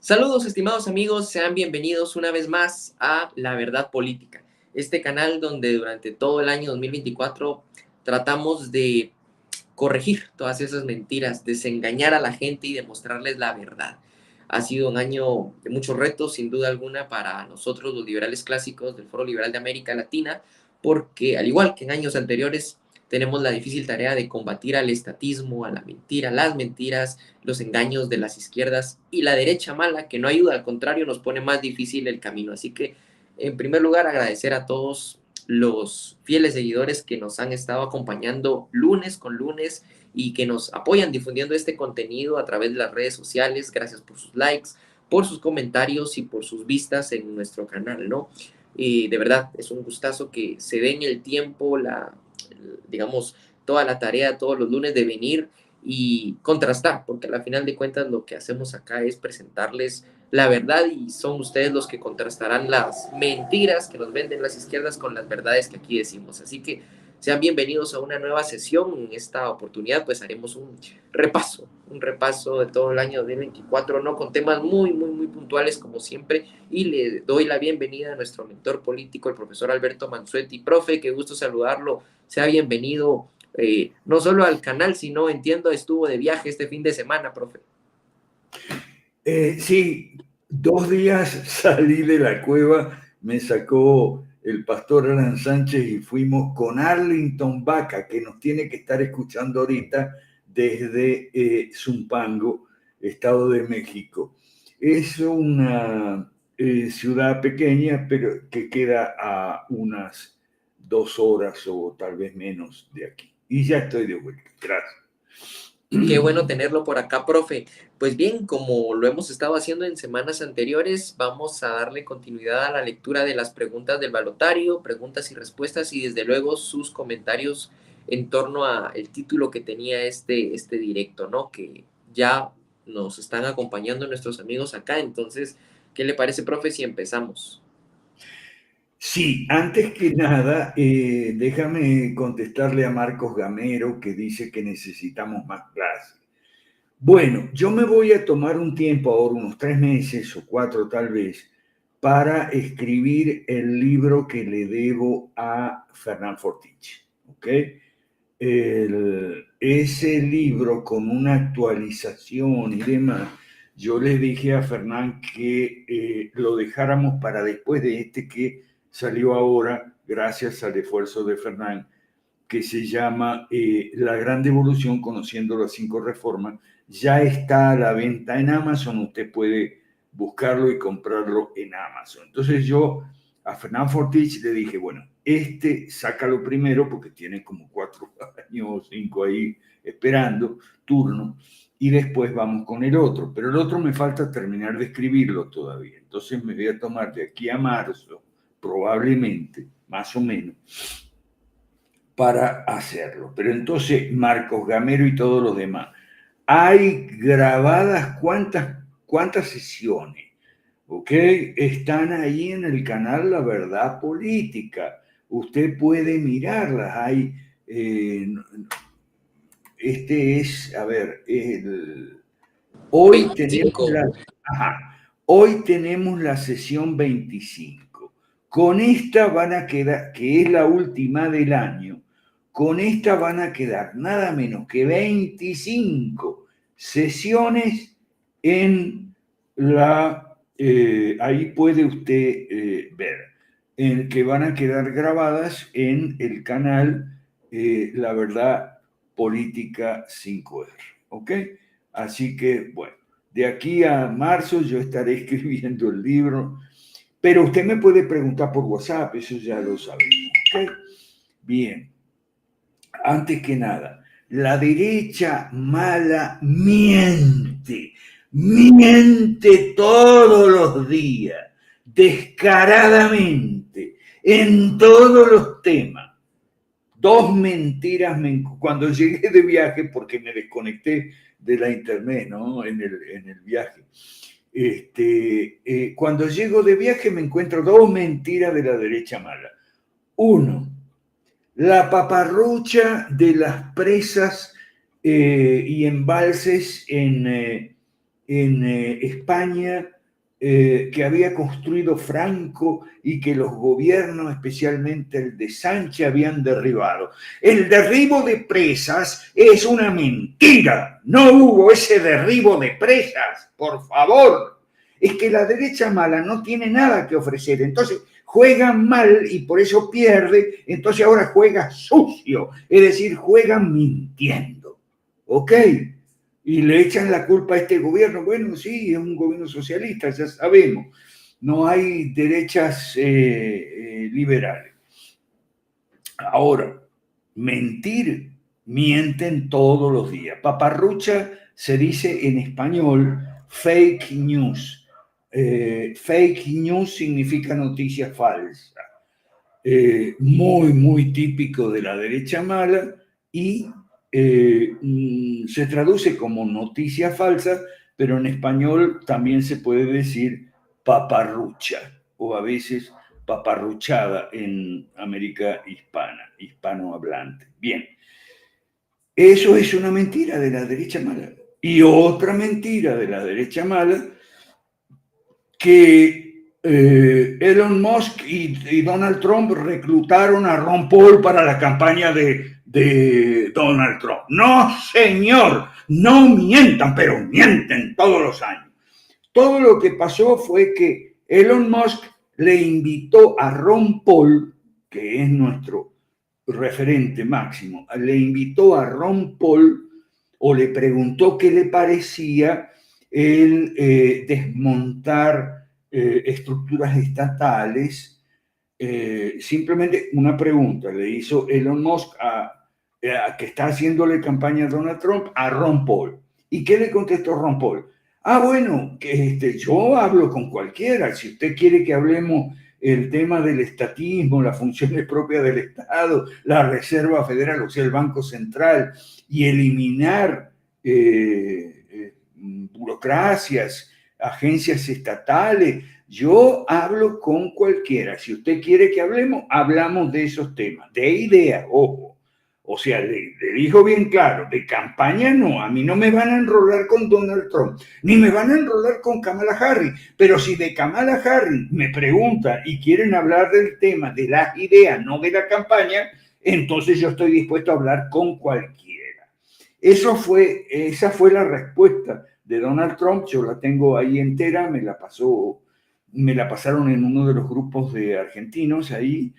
Saludos, estimados amigos, sean bienvenidos una vez más a La Verdad Política, este canal donde durante todo el año 2024 tratamos de corregir todas esas mentiras, desengañar a la gente y demostrarles la verdad. Ha sido un año de muchos retos, sin duda alguna, para nosotros los liberales clásicos del Foro Liberal de América Latina, porque al igual que en años anteriores, tenemos la difícil tarea de combatir al estatismo, a la mentira, las mentiras, los engaños de las izquierdas y la derecha mala, que no ayuda, al contrario, nos pone más difícil el camino. Así que, en primer lugar, agradecer a todos los fieles seguidores que nos han estado acompañando lunes con lunes y que nos apoyan difundiendo este contenido a través de las redes sociales. Gracias por sus likes, por sus comentarios y por sus vistas en nuestro canal, ¿no? Y de verdad, es un gustazo que se den el tiempo, digamos, toda la tarea todos los lunes de venir y contrastar, porque al final de cuentas lo que hacemos acá es presentarles la verdad y son ustedes los que contrastarán las mentiras que nos venden las izquierdas con las verdades que aquí decimos. Así que sean bienvenidos a una nueva sesión. En esta oportunidad pues haremos un repaso de todo el año 2024, ¿no? Con temas muy puntuales como siempre, y le doy la bienvenida a nuestro mentor político, el profesor Alberto Mansuetti. Profe, qué gusto saludarlo, sea bienvenido no solo al canal, sino entiendo estuvo de viaje este fin de semana, profe. Sí, 2 días salí de la cueva, me sacó el pastor Alan Sánchez y fuimos con Arlington Baca, que nos tiene que estar escuchando ahorita desde Zumpango, Estado de México. Es una ciudad pequeña, pero que queda a unas 2 horas o tal vez menos de aquí. Y ya estoy de vuelta. Gracias. Qué bueno tenerlo por acá, profe. Pues bien, como lo hemos estado haciendo en semanas anteriores, vamos a darle continuidad a la lectura de las preguntas del balotario, preguntas y respuestas, y desde luego sus comentarios en torno a el título que tenía este directo, ¿no? Que ya nos están acompañando nuestros amigos acá. Entonces, ¿qué le parece, profe, si empezamos? Sí, antes que nada, déjame contestarle a Marcos Gamero, que dice que necesitamos más clases. Bueno, yo me voy a tomar un tiempo ahora, unos 3 meses o 4 tal vez, para escribir el libro que le debo a Fernán Fortich. ¿Ok? Ese libro con una actualización y demás, yo le dije a Fernán que lo dejáramos para después de este que salió ahora, gracias al esfuerzo de Fernán, que se llama La Gran Devolución, conociendo las 5 reformas. Ya está a la venta en Amazon, usted puede buscarlo y comprarlo en Amazon. Entonces yo a Fernán Fortich le dije, bueno, sácalo primero porque tiene como 4 años o 5 ahí esperando turno, y después vamos con el otro. Pero el otro me falta terminar de escribirlo todavía. Entonces me voy a tomar de aquí a marzo, probablemente, más o menos, para hacerlo. Pero entonces, Marcos Gamero y todos los demás, hay grabadas cuántas sesiones, ¿ok? Están ahí en el canal La Verdad Política. Usted puede mirarlas. A ver, hoy tenemos 25. hoy tenemos la sesión 25. Con esta van a quedar, que es la última del año, con esta van a quedar nada menos que 25 sesiones en ahí puede usted ver, que van a quedar grabadas en el canal La Verdad Política 5R. ¿Ok? Así que, bueno, de aquí a marzo yo estaré escribiendo el libro, pero usted me puede preguntar por WhatsApp, eso ya lo sabemos. ¿Ok? Bien, antes que nada, la derecha mala miente todos los días, descaradamente, en todos los temas. 2 mentiras cuando llegué de viaje, porque me desconecté de la internet, ¿no? En el viaje. Cuando llego de viaje me encuentro 2 mentiras de la derecha mala. Uno, la paparrucha de las presas y embalses en España que había construido Franco y que los gobiernos, especialmente el de Sánchez, habían derribado. El derribo de presas es una mentira. No hubo ese derribo de presas, por favor. Es que la derecha mala no tiene nada que ofrecer. Entonces juegan mal y por eso pierde. Entonces ahora juega sucio. Es decir, juegan mintiendo. ¿Ok? Y le echan la culpa a este gobierno. Bueno, sí, es un gobierno socialista, ya sabemos. No hay derechas liberales. Ahora, mentir, mienten todos los días. Paparrucha se dice en español fake news. Fake news significa noticia falsa. Muy típico de la derecha mala y se traduce como noticia falsa, pero en español también se puede decir paparrucha o a veces paparruchada en América hispanohablante. Bien, eso es una mentira de la derecha mala. Y otra mentira de la derecha mala que Elon Musk y Donald Trump reclutaron a Ron Paul para la campaña de Donald Trump. No, señor, no mientan, pero mienten todos los años. Todo lo que pasó fue que Elon Musk le invitó a Ron Paul, que es nuestro referente máximo, le invitó a Ron Paul o le preguntó qué le parecía el desmontar estructuras estatales. Simplemente una pregunta le hizo Elon Musk a que está haciéndole campaña a Donald Trump a Ron Paul. ¿Y qué le contestó Ron Paul? Bueno, que yo hablo con cualquiera. Si usted quiere que hablemos el tema del estatismo, las funciones propias del Estado, la Reserva Federal, o sea, el Banco Central, y eliminar burocracias, agencias estatales. Yo hablo con cualquiera. Si usted quiere que hablemos, hablamos de esos temas, de ideas, ojo. O sea, le dijo bien claro, de campaña no, a mí no me van a enrolar con Donald Trump, ni me van a enrolar con Kamala Harris, pero si de Kamala Harris me preguntan y quieren hablar del tema, de las ideas, no de la campaña, entonces yo estoy dispuesto a hablar con cualquiera. Esa fue la respuesta de Donald Trump. Yo la tengo ahí entera, me la pasaron en uno de los grupos de argentinos ahí,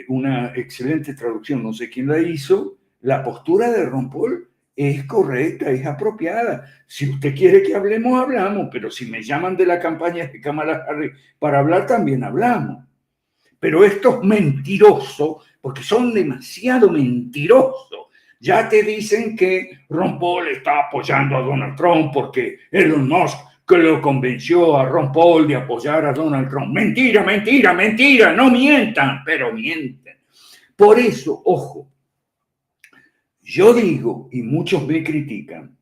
una excelente traducción, no sé quién la hizo. La postura de Ron Paul es correcta, es apropiada. Si usted quiere que hablemos, hablamos, pero si me llaman de la campaña de Kamala Harris para hablar, también hablamos. Pero esto es mentiroso, porque son demasiado mentirosos. Ya te dicen que Ron Paul está apoyando a Donald Trump porque Elon Musk que lo convenció a Ron Paul de apoyar a Donald Trump. Mentira, mentira, mentira, no mientan, pero mienten. Por eso, ojo, yo digo, y muchos me critican,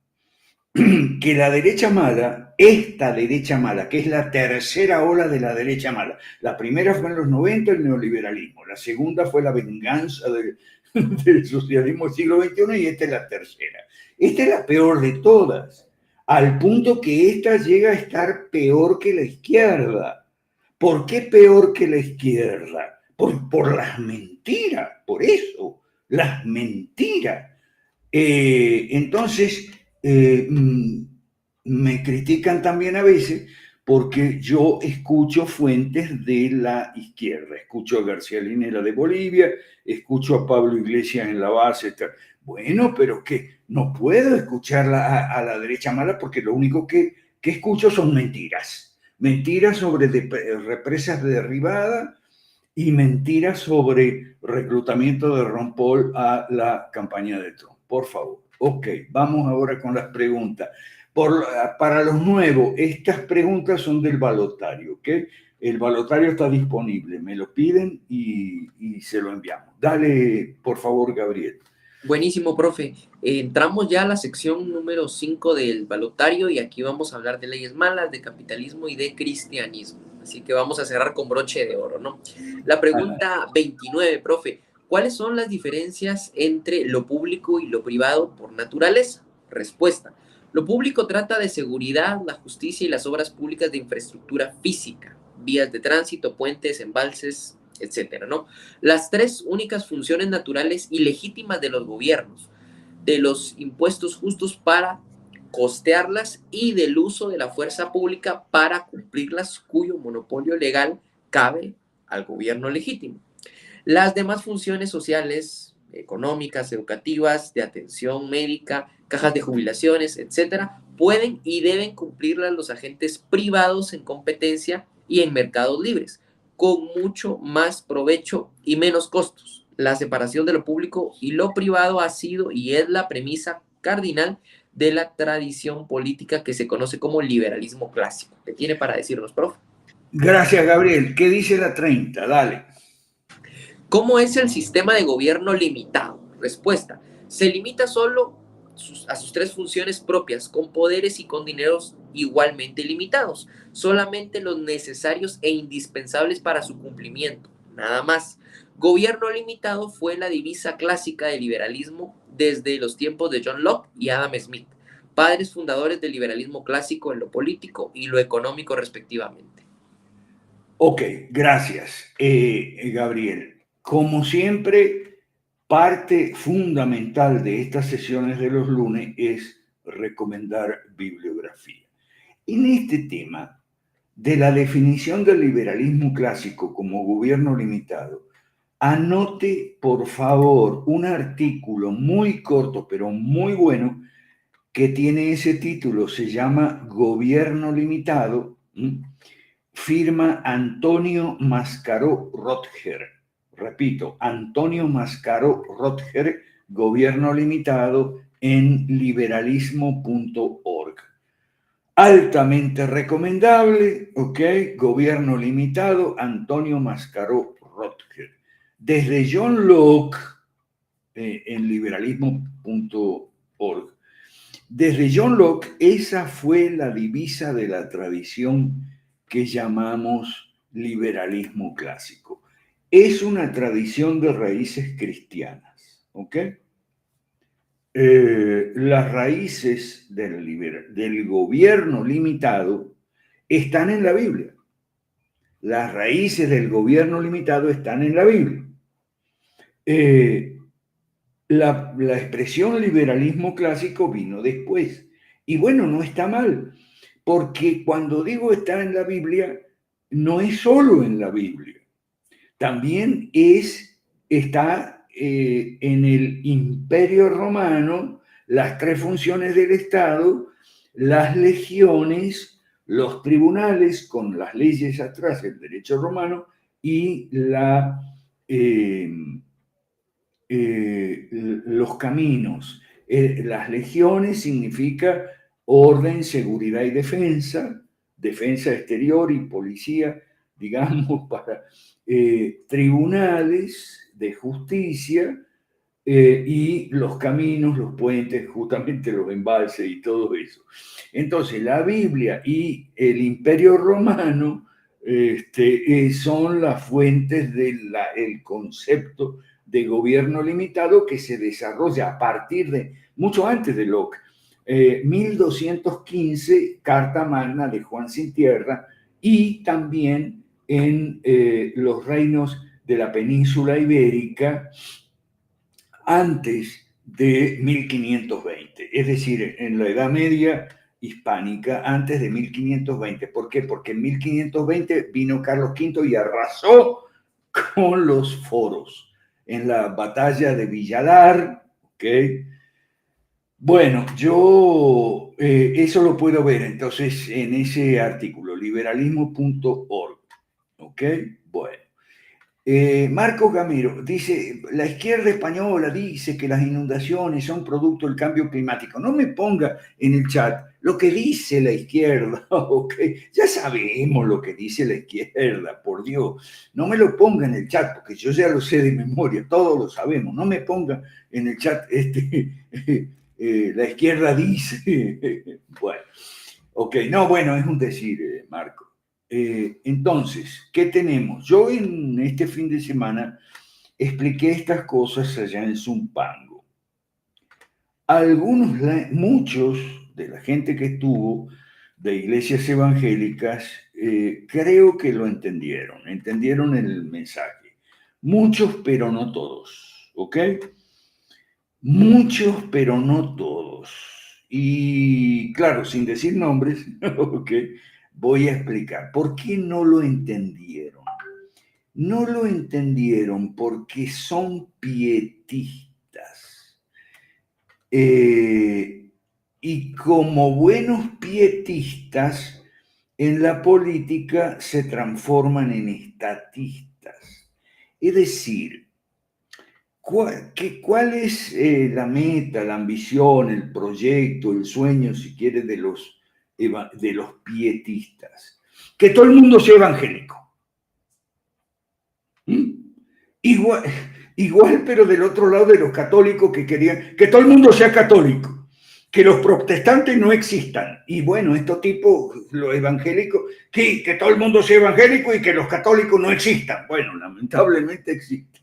que la derecha mala, esta derecha mala, que es la tercera ola de la derecha mala, la primera fue en los 90 el neoliberalismo, la segunda fue la venganza del socialismo del siglo XXI y esta es la tercera. Esta es la peor de todas, al punto que esta llega a estar peor que la izquierda. ¿Por qué peor que la izquierda? Por las mentiras, por eso, las mentiras. Entonces, me critican también a veces porque yo escucho fuentes de la izquierda. Escucho a García Linera de Bolivia, escucho a Pablo Iglesias en la base. Bueno, pero que no puedo escuchar a la derecha mala porque lo único que escucho son mentiras. Mentiras sobre represas derribadas y mentiras sobre reclutamiento de Ron Paul a la campaña de Trump. Por favor. Ok, vamos ahora con las preguntas. Para los nuevos, estas preguntas son del balotario, ¿ok? El balotario está disponible, me lo piden y se lo enviamos. Dale, por favor, Gabriel. Buenísimo, profe. Entramos ya a la sección número 5 del balotario y aquí vamos a hablar de leyes malas, de capitalismo y de cristianismo. Así que vamos a cerrar con broche de oro, ¿no? La pregunta 29, profe. ¿Cuáles son las diferencias entre lo público y lo privado por naturaleza? Respuesta. Lo público trata de seguridad, la justicia y las obras públicas de infraestructura física, vías de tránsito, puentes, embalses, etcétera, ¿no? Las tres únicas funciones naturales y legítimas de los gobiernos, de los impuestos justos para costearlas y del uso de la fuerza pública para cumplirlas, cuyo monopolio legal cabe al gobierno legítimo. Las demás funciones sociales, económicas, educativas, de atención médica, cajas de jubilaciones, etcétera, pueden y deben cumplirlas los agentes privados en competencia y en mercados libres, con mucho más provecho y menos costos. La separación de lo público y lo privado ha sido y es la premisa cardinal de la tradición política que se conoce como liberalismo clásico. ¿Qué tiene para decirnos, profe? Gracias, Gabriel. ¿Qué dice la 30? Dale. ¿Cómo es el sistema de gobierno limitado? Respuesta. Se limita solo a sus tres funciones propias, con poderes y con dineros igualmente limitados, solamente los necesarios e indispensables para su cumplimiento, nada más. Gobierno limitado fue la divisa clásica del liberalismo desde los tiempos de John Locke y Adam Smith, padres fundadores del liberalismo clásico en lo político y lo económico respectivamente. Ok, gracias, Gabriel. Como siempre, parte fundamental de estas sesiones de los lunes es recomendar bibliografía. En este tema de la definición del liberalismo clásico como gobierno limitado, anote por favor un artículo muy corto pero muy bueno que tiene ese título, se llama Gobierno Limitado, firma Antonio Mascaró Rotger. Repito, Antonio Mascaró Rotger, Gobierno Limitado, en liberalismo.org. Altamente recomendable, ¿ok? Gobierno Limitado, Antonio Mascaró Rotger. Desde John Locke, en liberalismo.org. Desde John Locke, esa fue la divisa de la tradición que llamamos liberalismo clásico. Es una tradición de raíces cristianas, ¿ok? Las raíces del gobierno limitado están en la Biblia. Las raíces del gobierno limitado están en la Biblia. La expresión liberalismo clásico vino después. Y bueno, no está mal, porque cuando digo está en la Biblia, no es solo en la Biblia, también está en el Imperio Romano, las tres funciones del Estado, las legiones, los tribunales con las leyes atrás, el derecho romano y los caminos. Las legiones significa orden, seguridad y defensa, defensa exterior y policía, digamos, para tribunales de justicia y los caminos, los puentes, justamente los embalses y todo eso. Entonces, la Biblia y el Imperio Romano son las fuentes del concepto de gobierno limitado que se desarrolla a partir de, mucho antes de Locke, 1215, Carta Magna de Juan Sin Tierra, y también en los reinos de la península ibérica antes de 1520, es decir, en la Edad Media hispánica antes de 1520. ¿Por qué? Porque en 1520 vino Carlos V y arrasó con los foros en la batalla de Villalar, ¿ok? Bueno, yo eso lo puedo ver entonces en ese artículo, liberalismo.org, ¿ok? Bueno. Marcos Gamero dice, la izquierda española dice que las inundaciones son producto del cambio climático. No me ponga en el chat lo que dice la izquierda, ¿ok? Ya sabemos lo que dice la izquierda, por Dios. No me lo ponga en el chat, porque yo ya lo sé de memoria, todos lo sabemos. No me ponga en el chat, la izquierda dice, bueno, ok, no, bueno, es un decir, Marco. Entonces, ¿qué tenemos? Yo en este fin de semana expliqué estas cosas allá en Zumpango. Muchos de la gente que estuvo, de iglesias evangélicas, creo que lo entendieron el mensaje. Muchos, pero no todos, ¿ok? Muchos, pero no todos. Y claro, sin decir nombres, ¿ok? Voy a explicar por qué no lo entendieron. No lo entendieron porque son pietistas. Y como buenos pietistas, en la política se transforman en estatistas. Es decir, ¿cuál es la meta, la ambición, el proyecto, el sueño, si quieres, de los pietistas? Que todo el mundo sea evangélico. ¿Mm? Igual, pero del otro lado de los católicos que querían que todo el mundo sea católico, que los protestantes no existan. Y bueno, estos tipos, los evangélicos, que todo el mundo sea evangélico y que los católicos no existan. Bueno, lamentablemente existen.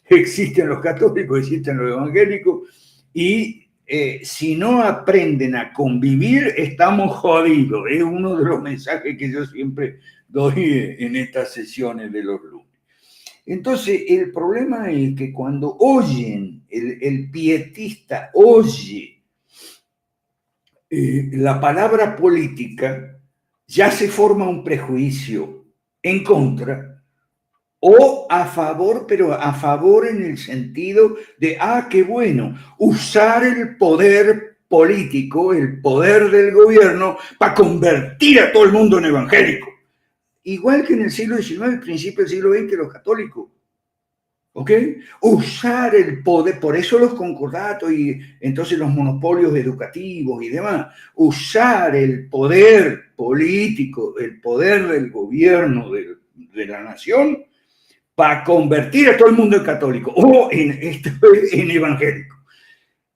Existen los católicos, existen los evangélicos, y si no aprenden a convivir, estamos jodidos. Es uno de los mensajes que yo siempre doy en estas sesiones de los lunes. Entonces, el problema es que cuando oyen, el pietista oye la palabra política, ya se forma un prejuicio en contra o a favor, pero a favor en el sentido de, qué bueno, usar el poder político, el poder del gobierno, para convertir a todo el mundo en evangélico. Igual que en el siglo XIX, principio del siglo XX, los católicos. ¿Ok? Usar el poder, por eso los concordatos y entonces los monopolios educativos y demás, usar el poder político, el poder del gobierno de la nación para convertir a todo el mundo en católico o en evangélico.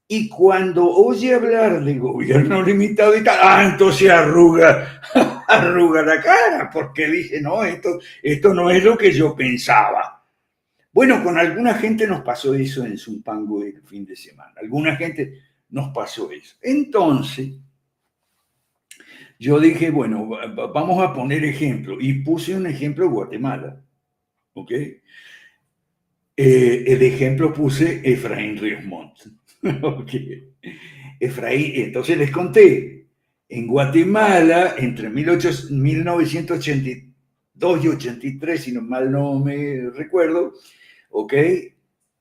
Y cuando oye hablar de gobierno limitado y tal, entonces arruga la cara, porque dice, no, esto no es lo que yo pensaba. Bueno, con alguna gente nos pasó eso en Zumpango el fin de semana. Alguna gente nos pasó eso. Entonces, yo dije, bueno, vamos a poner ejemplo. Y puse un ejemplo de Guatemala. ¿Ok? El ejemplo puse Efraín Ríos Montt. ¿Ok? Efraín, entonces les conté. En Guatemala, entre 1982 y 83, si no mal no me recuerdo, ¿ok?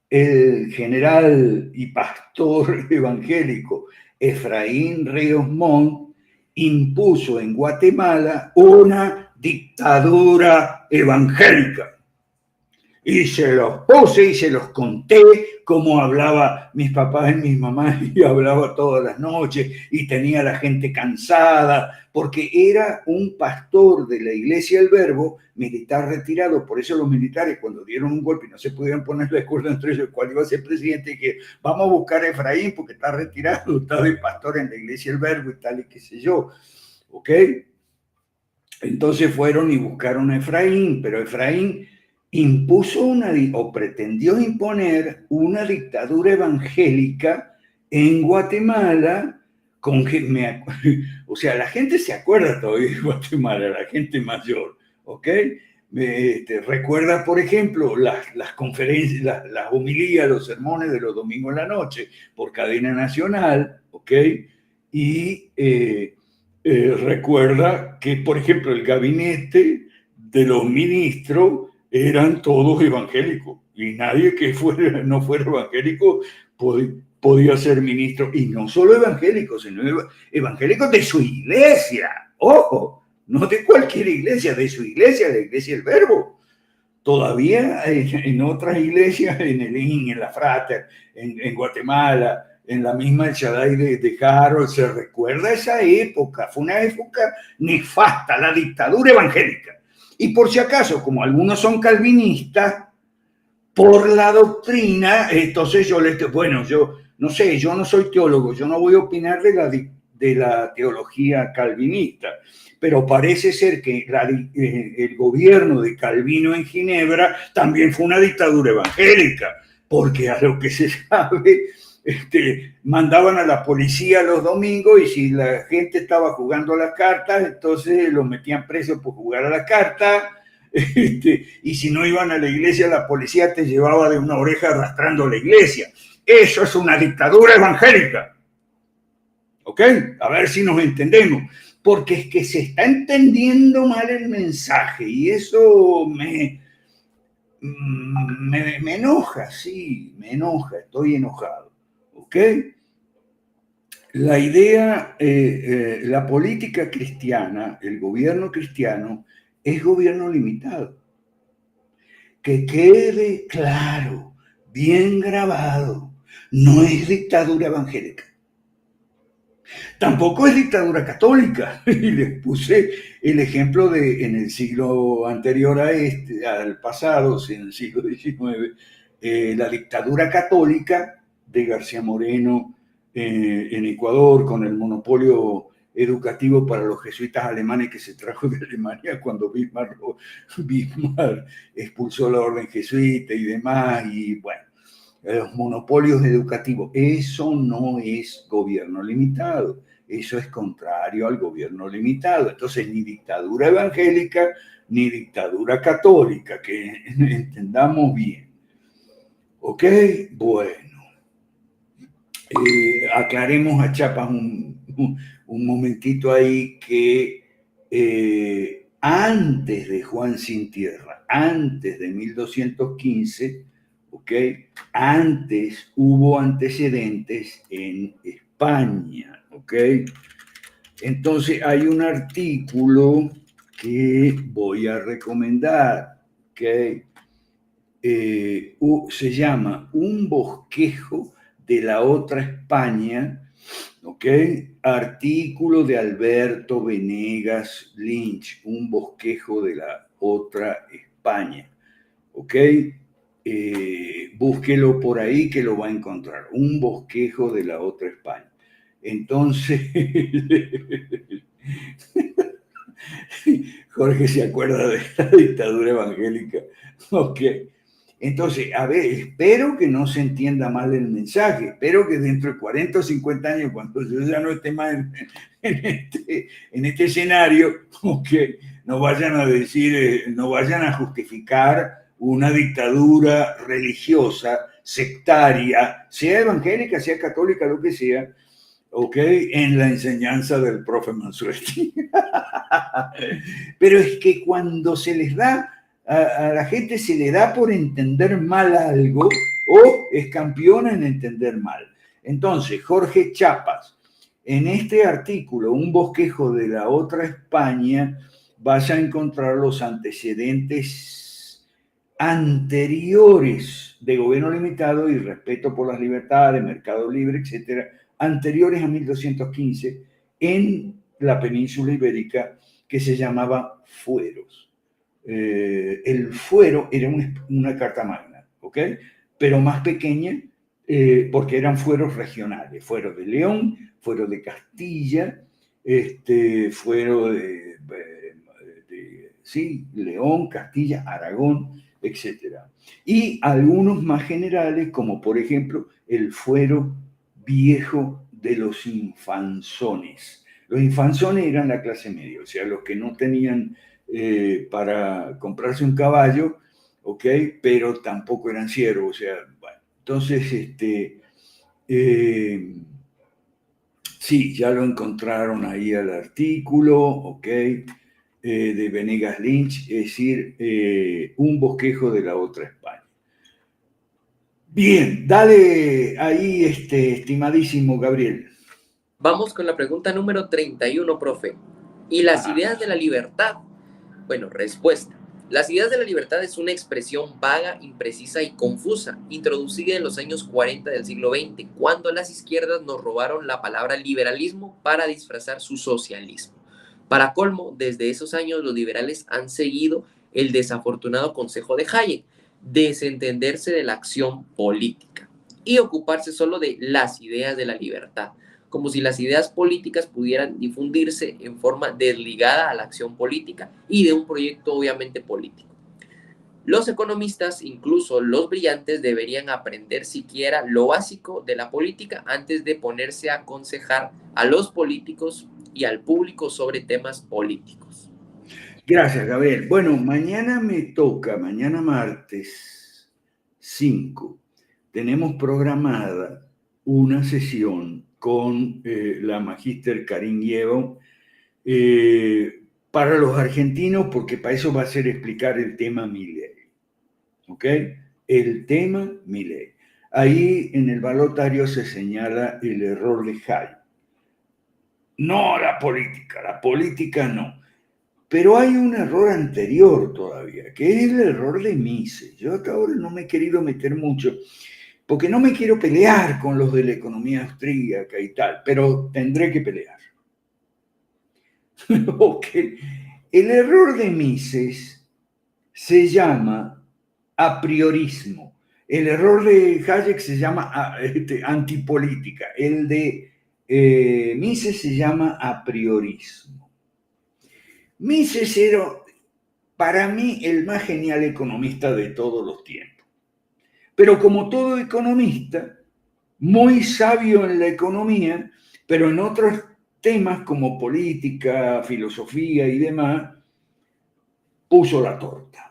El general y pastor evangélico Efraín Ríos Montt impuso en Guatemala una dictadura evangélica. Y se los puse y se los conté cómo hablaba mis papás y mis mamás, y hablaba todas las noches y tenía a la gente cansada, porque era un pastor de la Iglesia del Verbo, militar retirado. Por eso los militares, cuando dieron un golpe y no se pudieron poner de acuerdo entre ellos cuál iba a ser presidente, y que vamos a buscar a Efraín porque está retirado, está de pastor en la Iglesia del Verbo y tal, y qué sé yo. ¿Ok? Entonces fueron y buscaron a Efraín, pero Efraín impuso o pretendió imponer una dictadura evangélica en Guatemala, o sea, la gente se acuerda todavía de Guatemala, la gente mayor, ¿ok? Recuerda, por ejemplo, las conferencias, las homilías, los sermones de los domingos en la noche por cadena nacional, ¿ok? Y recuerda que, por ejemplo, el gabinete de los ministros eran todos evangélicos, y nadie que no fuera evangélico podía ser ministro, y no solo evangélicos, sino evangélicos de su iglesia, ojo, no de cualquier iglesia, de su iglesia, la Iglesia del Verbo. Todavía en otras iglesias, en el IN, en la Frater, en Guatemala, en la misma El Shaddai de Harold, se recuerda esa época. Fue una época nefasta, la dictadura evangélica. Y por si acaso, como algunos son calvinistas, por la doctrina, entonces yo no sé, yo no soy teólogo, yo no voy a opinar de la teología calvinista, pero parece ser que el gobierno de Calvino en Ginebra también fue una dictadura evangélica, porque a lo que se sabe, mandaban a la policía los domingos y si la gente estaba jugando a las cartas, entonces los metían presos por jugar a las cartas. Y si no iban a la iglesia, la policía te llevaba de una oreja arrastrando la iglesia. Eso es una dictadura evangélica. ¿Ok? A ver si nos entendemos. Porque es que se está entendiendo mal el mensaje y eso me enoja, sí, me enoja, estoy enojado. ¿Ok? La idea, la política cristiana, el gobierno cristiano, es gobierno limitado. Que quede claro, bien grabado, no es dictadura evangélica. Tampoco es dictadura católica. Y les puse el ejemplo de en el siglo anterior a este, al pasado, en el siglo XIX, la dictadura católica de García Moreno en Ecuador, con el monopolio educativo para los jesuitas alemanes que se trajo de Alemania cuando Bismarck expulsó la orden jesuita y demás, y bueno, los monopolios educativos. Eso no es gobierno limitado, eso es contrario al gobierno limitado. Entonces, ni dictadura evangélica, ni dictadura católica, que entendamos bien. ¿Ok? Bueno. Aclaremos a Chapas un momentito ahí que antes de Juan Sin Tierra, antes de 1215, ¿ok? Antes hubo antecedentes en España, ¿ok? Entonces hay un artículo que voy a recomendar, ¿ok? Se llama Un bosquejo de la otra España, ¿ok? Artículo de Alberto Venegas Lynch, Un bosquejo de la otra España, ¿ok? Búsquelo por ahí que lo va a encontrar, Un bosquejo de la otra España. Entonces, Jorge se acuerda de la dictadura evangélica, ¿ok? Entonces, a ver, espero que no se entienda mal el mensaje, espero que dentro de 40 o 50 años, cuando yo ya no esté más en este escenario, okay, no vayan a decir, no vayan a justificar una dictadura religiosa, sectaria, sea evangélica, sea católica, lo que sea, ok, en la enseñanza del profe Mansuetti. Pero es que cuando se les da a la gente se le da por entender mal algo o es campeona en entender mal. Entonces, Jorge Chapas, en este artículo, Un bosquejo de la otra España, vas a encontrar los antecedentes anteriores de gobierno limitado y respeto por las libertades, mercado libre, etcétera, anteriores a 1215 en la península ibérica que se llamaba fueros. El fuero era una carta magna, ¿ok? Pero más pequeña porque eran fueros regionales, fuero de León, fuero de Castilla, fuero sí, León, Castilla, Aragón, etcétera. Y algunos más generales, como por ejemplo el fuero viejo de los infanzones. Los infanzones eran la clase media, o sea, los que no tenían para comprarse un caballo, ¿ok? Pero tampoco eran siervos, o sea, bueno. Entonces, sí, ya lo encontraron ahí al artículo, ¿ok? De Venegas Lynch, es decir, Un bosquejo de la otra España. Bien, dale ahí, estimadísimo Gabriel. Vamos con la pregunta número 31, profe. ¿Y las ideas de la libertad? Bueno, respuesta. Las ideas de la libertad es una expresión vaga, imprecisa y confusa, introducida en los años 40 del siglo XX, cuando las izquierdas nos robaron la palabra liberalismo para disfrazar su socialismo. Para colmo, desde esos años los liberales han seguido el desafortunado consejo de Hayek, desentenderse de la acción política y ocuparse solo de las ideas de la libertad, como si las ideas políticas pudieran difundirse en forma desligada a la acción política y de un proyecto obviamente político. Los economistas, incluso los brillantes, deberían aprender siquiera lo básico de la política antes de ponerse a aconsejar a los políticos y al público sobre temas políticos. Gracias, Gabriel. Bueno, mañana me toca, mañana martes 5, tenemos programada una sesión con la magíster Karin Yevo para los argentinos, porque para eso va a ser explicar el tema Milei. ¿Ok? El tema Milei. Ahí en el balotario se señala el error de Hayek. No la política no. Pero hay un error anterior todavía, que es el error de Mises. Yo hasta ahora no me he querido meter mucho, porque no me quiero pelear con los de la economía austríaca y tal, pero tendré que pelear. Okay. El error de Mises se llama apriorismo. El error de Hayek se llama antipolítica. El de Mises se llama apriorismo. Mises era, para mí, el más genial economista de todos los tiempos. Pero como todo economista, muy sabio en la economía, pero en otros temas como política, filosofía y demás, puso la torta.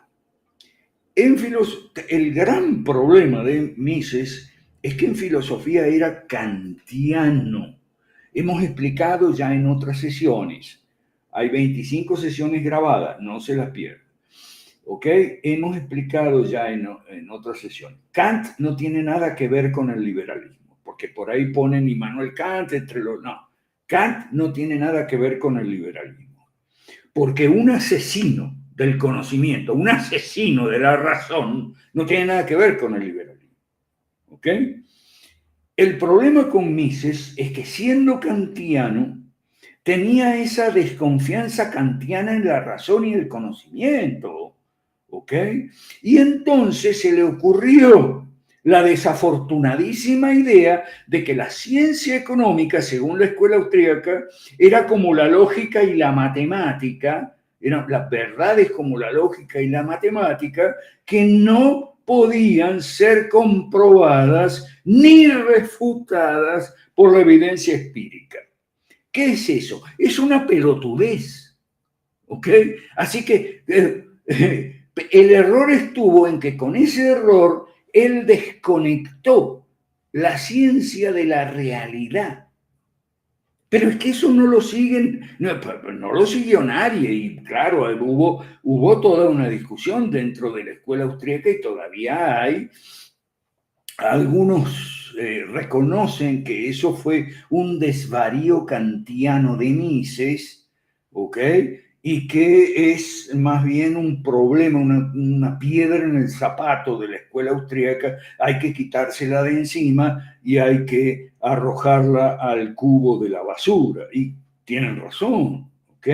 El gran problema de Mises es que en filosofía era kantiano. Hemos explicado ya en otras sesiones. Hay 25 sesiones grabadas, no se las pierdan. ¿Ok? Hemos explicado ya en otras sesiones. Kant no tiene nada que ver con el liberalismo, porque por ahí ponen Immanuel Kant entre los... No, Kant no tiene nada que ver con el liberalismo, porque un asesino del conocimiento, un asesino de la razón, no tiene nada que ver con el liberalismo. ¿Ok? El problema con Mises es que siendo kantiano, tenía esa desconfianza kantiana en la razón y el conocimiento. ¿Ok? Y entonces se le ocurrió la desafortunadísima idea de que la ciencia económica, según la escuela austríaca, era como la lógica y la matemática, eran las verdades como la lógica y la matemática, que no podían ser comprobadas ni refutadas por la evidencia empírica. ¿Qué es eso? Es una pelotudez. ¿Ok? Así que el error estuvo en que con ese error él desconectó la ciencia de la realidad. Pero es que eso no lo siguen, no lo siguió nadie. Y claro, hubo toda una discusión dentro de la escuela austríaca y todavía hay. Algunos reconocen que eso fue un desvarío kantiano de Mises, ¿ok? Y que es más bien un problema, una piedra en el zapato de la escuela austríaca. Hay que quitársela de encima y hay que arrojarla al cubo de la basura. Y tienen razón, ¿ok?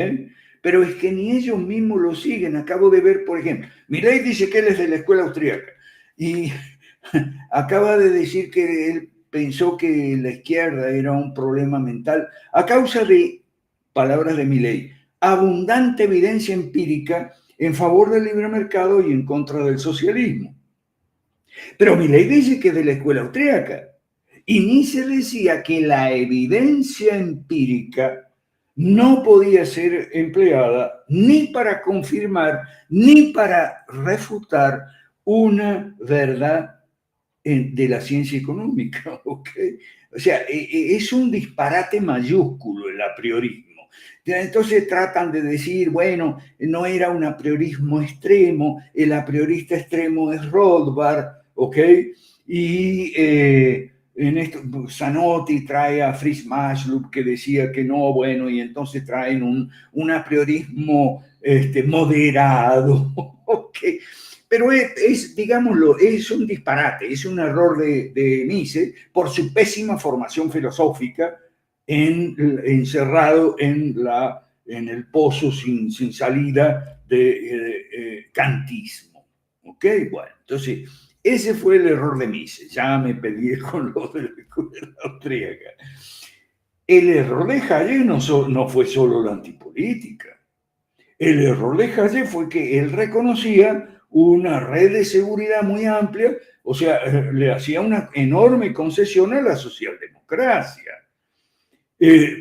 Pero es que ni ellos mismos lo siguen. Acabo de ver, por ejemplo, Milei dice que él es de la escuela austríaca y acaba de decir que él pensó que la izquierda era un problema mental a causa de, palabras de Milei, abundante evidencia empírica en favor del libre mercado y en contra del socialismo. Pero Milei dice que es de la escuela austríaca y ni se decía que la evidencia empírica no podía ser empleada ni para confirmar ni para refutar una verdad de la ciencia económica, ¿ok? O sea, es un disparate mayúsculo el apriorismo. Entonces tratan de decir, bueno, no era un apriorismo extremo, el apriorista extremo es Rothbard, ¿ok? Y en esto, Zanotti trae a Fritz Maslub que decía que no, bueno, y entonces traen un apriorismo moderado, ¿ok? Pero digámoslo, es un disparate, es un error de Mises por su pésima formación filosófica encerrado en el pozo sin salida de kantismo. ¿Ok? Bueno, entonces, ese fue el error de Mises. Ya me peleé con los de la escuela austríaca. El error de Hayek no fue solo la antipolítica. El error de Hayek fue que él reconocía una red de seguridad muy amplia, o sea, le hacía una enorme concesión a la socialdemocracia,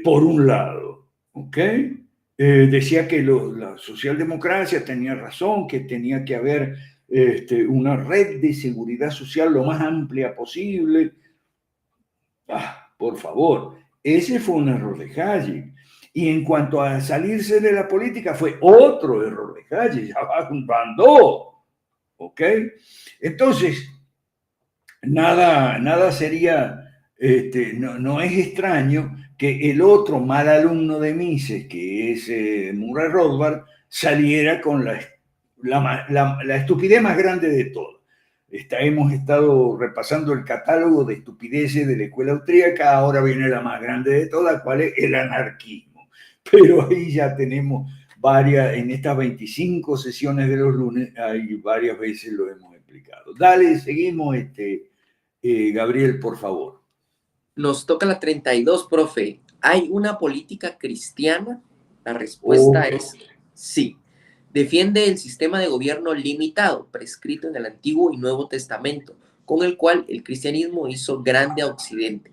por un lado, ¿ok? Decía que la socialdemocracia tenía razón, que tenía que haber una red de seguridad social lo más amplia posible. Por favor, ese fue un error de Hayek. Y en cuanto a salirse de la política, fue otro error de Hayek, ya van dos, ¿ok? Entonces, nada sería, no es extraño que el otro mal alumno de Mises, que es Murray Rothbard, saliera con la estupidez más grande de todas. Hemos estado repasando el catálogo de estupideces de la escuela austríaca, ahora viene la más grande de todas, ¿cuál es? El anarquismo. Pero ahí ya tenemos varias, en estas 25 sesiones de los lunes, hay varias veces lo hemos explicado. Dale, seguimos, Gabriel, por favor. Nos toca la 32, profe. ¿Hay una política cristiana? La respuesta es sí. Defiende el sistema de gobierno limitado, prescrito en el Antiguo y Nuevo Testamento, con el cual el cristianismo hizo grande a Occidente.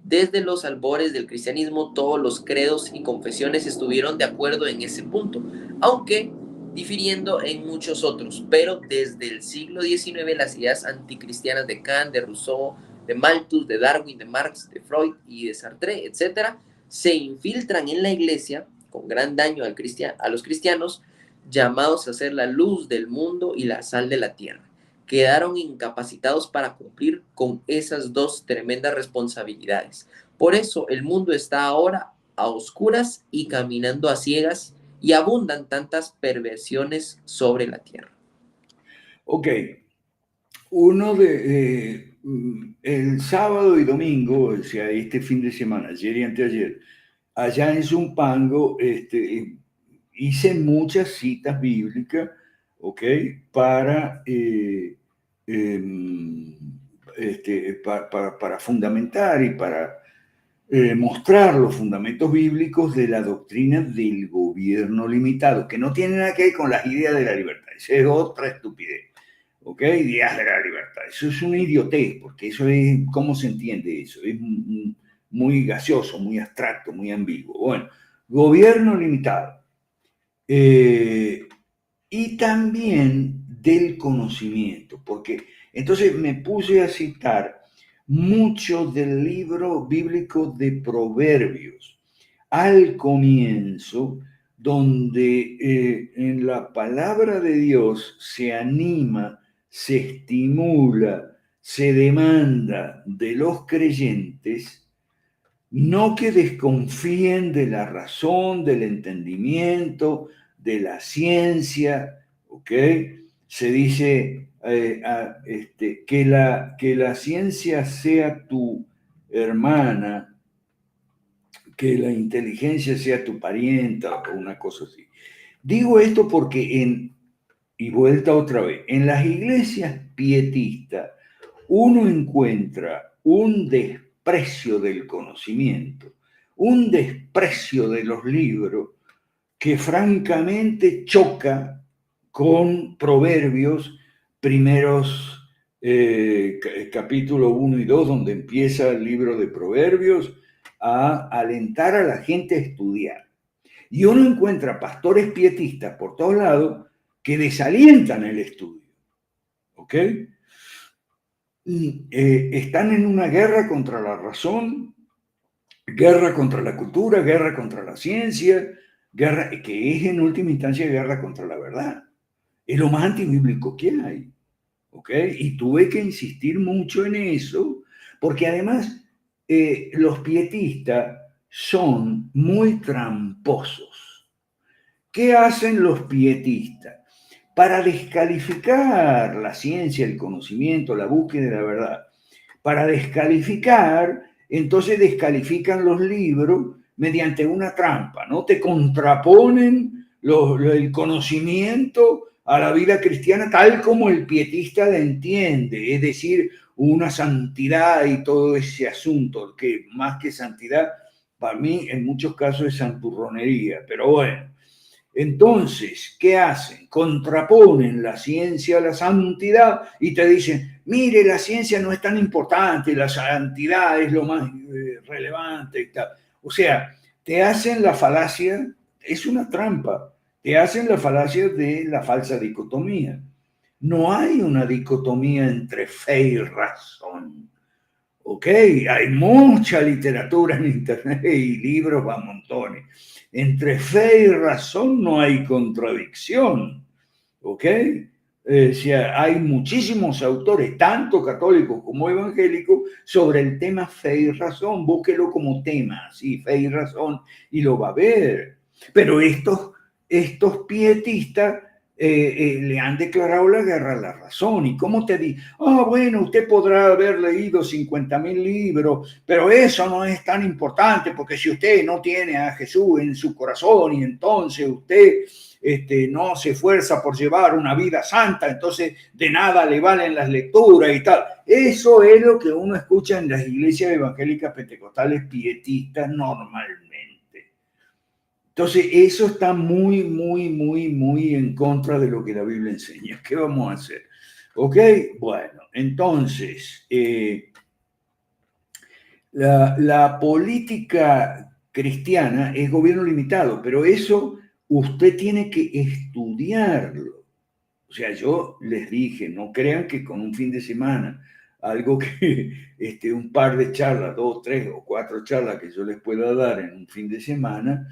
Desde los albores del cristianismo, todos los credos y confesiones estuvieron de acuerdo en ese punto, aunque difiriendo en muchos otros. Pero desde el siglo XIX, las ideas anticristianas de Kant, de Rousseau, de Malthus, de Darwin, de Marx, de Freud y de Sartre, etc., se infiltran en la iglesia con gran daño a los cristianos, llamados a ser la luz del mundo y la sal de la tierra. Quedaron incapacitados para cumplir con esas dos tremendas responsabilidades. Por eso el mundo está ahora a oscuras y caminando a ciegas, y abundan tantas perversiones sobre la tierra. Ok, el sábado y domingo, o sea, este fin de semana, ayer y anteayer, allá en Zumpango, hice muchas citas bíblicas, ¿ok? Para, para fundamentar y para mostrar los fundamentos bíblicos de la doctrina del gobierno limitado, que no tiene nada que ver con las ideas de la libertad. Esa es otra estupidez. ¿Ok? Ideas de la libertad. Eso es una idiotez, porque eso es, ¿cómo se entiende eso? Es muy gaseoso, muy abstracto, muy ambiguo. Bueno, gobierno limitado. Y también del conocimiento, porque entonces me puse a citar mucho del libro bíblico de Proverbios al comienzo, donde en la palabra de Dios se anima, se estimula, se demanda de los creyentes no que desconfíen de la razón, del entendimiento, de la ciencia, ¿ok? Se dice que la ciencia sea tu hermana, que la inteligencia sea tu parienta o una cosa así. Digo esto porque y vuelta otra vez, en las iglesias pietistas uno encuentra un desprecio del conocimiento, un desprecio de los libros que francamente choca con Proverbios, primeros capítulo 1 y 2, donde empieza el libro de Proverbios, a alentar a la gente a estudiar. Y uno encuentra pastores pietistas por todos lados que desalientan el estudio. ¿Ok? Están en una guerra contra la razón, guerra contra la cultura, guerra contra la ciencia, guerra que es en última instancia guerra contra la verdad. Es lo más antibíblico que hay. ¿Ok? Y tuve que insistir mucho en eso, porque además los pietistas son muy tramposos. ¿Qué hacen los pietistas? Para descalificar la ciencia, el conocimiento, la búsqueda de la verdad, para descalificar, entonces descalifican los libros mediante una trampa, ¿no? Te contraponen el conocimiento a la vida cristiana tal como el pietista la entiende, es decir, una santidad y todo ese asunto, que más que santidad, para mí en muchos casos es santurronería, pero bueno. Entonces, ¿qué hacen? Contraponen la ciencia a la santidad y te dicen, mire, la ciencia no es tan importante, la santidad es lo más relevante y tal. O sea, te hacen la falacia, es una trampa, te hacen la falacia de la falsa dicotomía. No hay una dicotomía entre fe y razón. Ok, hay mucha literatura en internet y libros a montones. Entre fe y razón no hay contradicción. Ok, o sea, hay muchísimos autores, tanto católicos como evangélicos, sobre el tema fe y razón. Búsquelo como tema, sí, fe y razón, y lo va a ver. Pero estos pietistas le han declarado la guerra a la razón. ¿Y cómo te di? Bueno, usted podrá haber leído 50.000 libros, pero eso no es tan importante, porque si usted no tiene a Jesús en su corazón y entonces usted no se esfuerza por llevar una vida santa, entonces de nada le valen las lecturas y tal. Eso es lo que uno escucha en las iglesias evangélicas pentecostales pietistas normalmente. Entonces, eso está muy, muy, muy, muy en contra de lo que la Biblia enseña. ¿Qué vamos a hacer? ¿Ok? Bueno, entonces, la política cristiana es gobierno limitado, pero eso usted tiene que estudiarlo. O sea, yo les dije, no crean que con un fin de semana, algo que, un par de charlas, 2, 3 o 4 charlas que yo les pueda dar en un fin de semana,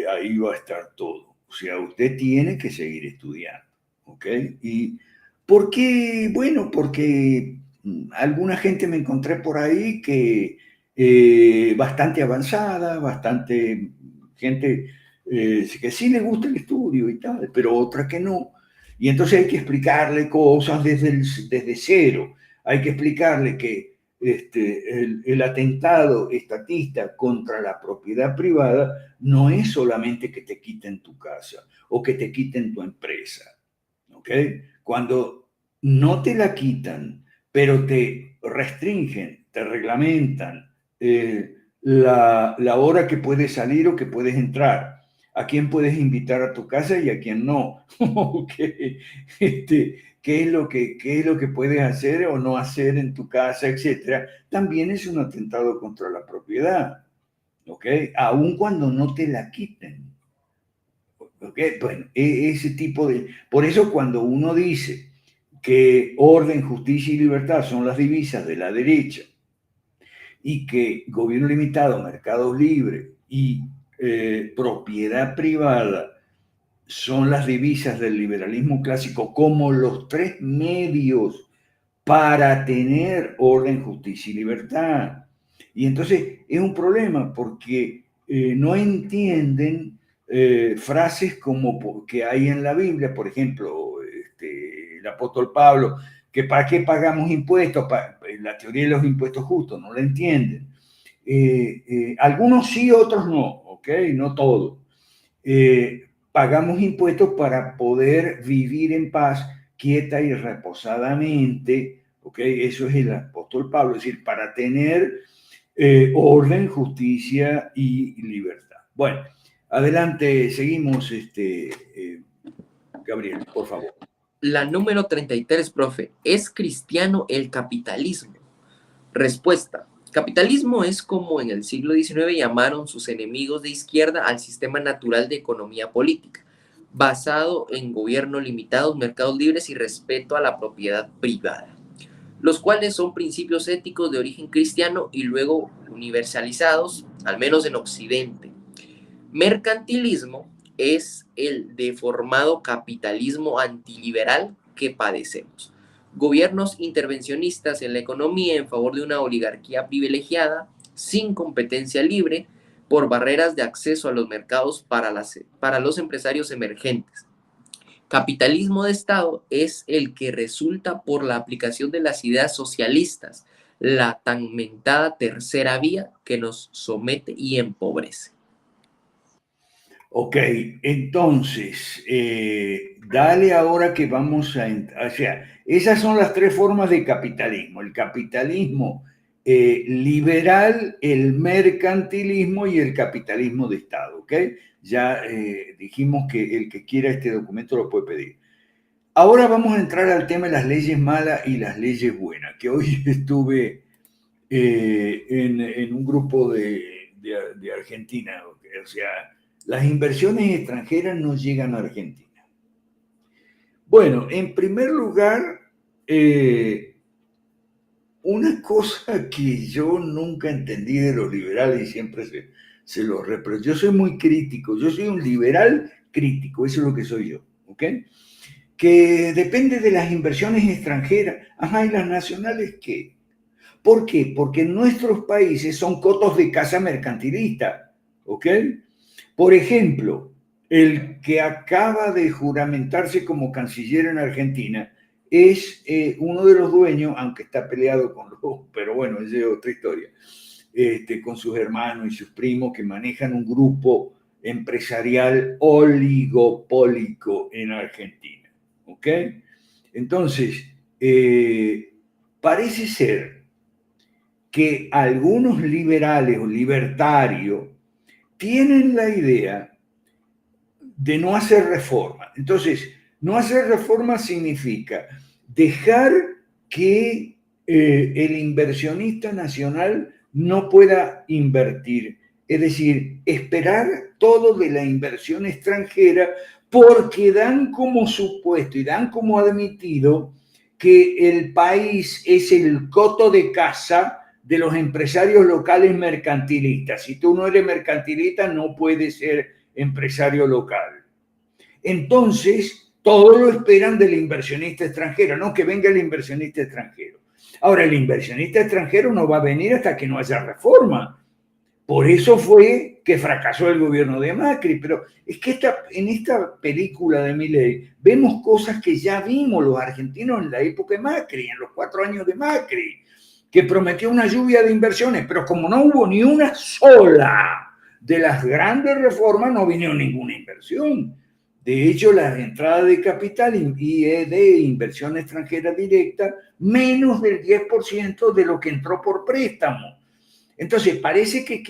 ahí va a estar todo. O sea, usted tiene que seguir estudiando, ¿ok? ¿Y por qué? Bueno, porque alguna gente me encontré por ahí que bastante avanzada, bastante gente que sí le gusta el estudio y tal, pero otra que no. Y entonces hay que explicarle cosas desde cero. Hay que explicarle que el atentado estatista contra la propiedad privada no es solamente que te quiten tu casa o que te quiten tu empresa. ¿Ok? Cuando no te la quitan, pero te restringen, te reglamentan la hora que puedes salir o que puedes entrar, a quién puedes invitar a tu casa y a quién no. ¿Qué, qué es lo que puedes hacer o no hacer en tu casa, etcétera? También es un atentado contra la propiedad, ¿ok? Aun cuando no te la quiten. ¿Ok? Bueno, ese tipo de... Por eso cuando uno dice que orden, justicia y libertad son las divisas de la derecha y que gobierno limitado, mercado libre y propiedad privada son las divisas del liberalismo clásico como los tres medios para tener orden, justicia y libertad. Y entonces es un problema porque no entienden frases como que hay en la Biblia, por ejemplo, el apóstol Pablo, que para qué pagamos impuestos, la teoría de los impuestos justos, no la entienden. Algunos sí, otros no, ¿ok? No todos. Pagamos impuestos para poder vivir en paz, quieta y reposadamente, ¿ok? Eso es el apóstol Pablo, es decir, para tener orden, justicia y libertad. Bueno, adelante, seguimos, Gabriel, por favor. La número 33, profe. ¿Es cristiano el capitalismo? Respuesta. Capitalismo es como en el siglo XIX llamaron sus enemigos de izquierda al sistema natural de economía política, basado en gobierno limitado, mercados libres y respeto a la propiedad privada, los cuales son principios éticos de origen cristiano y luego universalizados, al menos en Occidente. Mercantilismo es el deformado capitalismo antiliberal que padecemos. Gobiernos intervencionistas en la economía en favor de una oligarquía privilegiada, sin competencia libre, por barreras de acceso a los mercados para los empresarios emergentes. Capitalismo de Estado es el que resulta por la aplicación de las ideas socialistas, la tan mentada tercera vía que nos somete y empobrece. Ok, entonces, dale ahora que vamos o sea, esas son las tres formas de capitalismo. El capitalismo liberal, el mercantilismo y el capitalismo de Estado, ¿ok? Ya dijimos que el que quiera este documento lo puede pedir. Ahora vamos a entrar al tema de las leyes malas y las leyes buenas, que hoy estuve en un grupo de Argentina, o sea, las inversiones extranjeras no llegan a Argentina. Bueno, en primer lugar, una cosa que yo nunca entendí de los liberales y siempre se los reprocho, yo soy muy crítico, yo soy un liberal crítico, eso es lo que soy yo, ¿ok? Que depende de las inversiones extranjeras. Ajá, ¿y las nacionales qué? ¿Por qué? Porque nuestros países son cotos de caza mercantilista, ¿ok? Por ejemplo, el que acaba de juramentarse como canciller en Argentina es uno de los dueños, aunque está peleado con los, pero bueno, esa es otra historia, con sus hermanos y sus primos que manejan un grupo empresarial oligopólico en Argentina, ¿ok? Entonces, parece ser que algunos liberales o libertarios tienen la idea de no hacer reforma. Entonces, no hacer reforma significa dejar que el inversionista nacional no pueda invertir, es decir, esperar todo de la inversión extranjera porque dan como supuesto y dan como admitido que el país es el coto de caza de los empresarios locales mercantilistas. Si tú no eres mercantilista, no puedes ser empresario local. Entonces, todo lo esperan del inversionista extranjero, no que venga el inversionista extranjero. Ahora, el inversionista extranjero no va a venir hasta que no haya reforma. Por eso fue que fracasó el gobierno de Macri. Pero es que en esta película de Milei vemos cosas que ya vimos los argentinos en la época de Macri, en los 4 años de Macri, que prometió una lluvia de inversiones, pero como no hubo ni una sola de las grandes reformas, no vino ninguna inversión. De hecho, las entradas de capital y de inversión extranjera directa, menos del 10% de lo que entró por préstamo. Entonces, parece que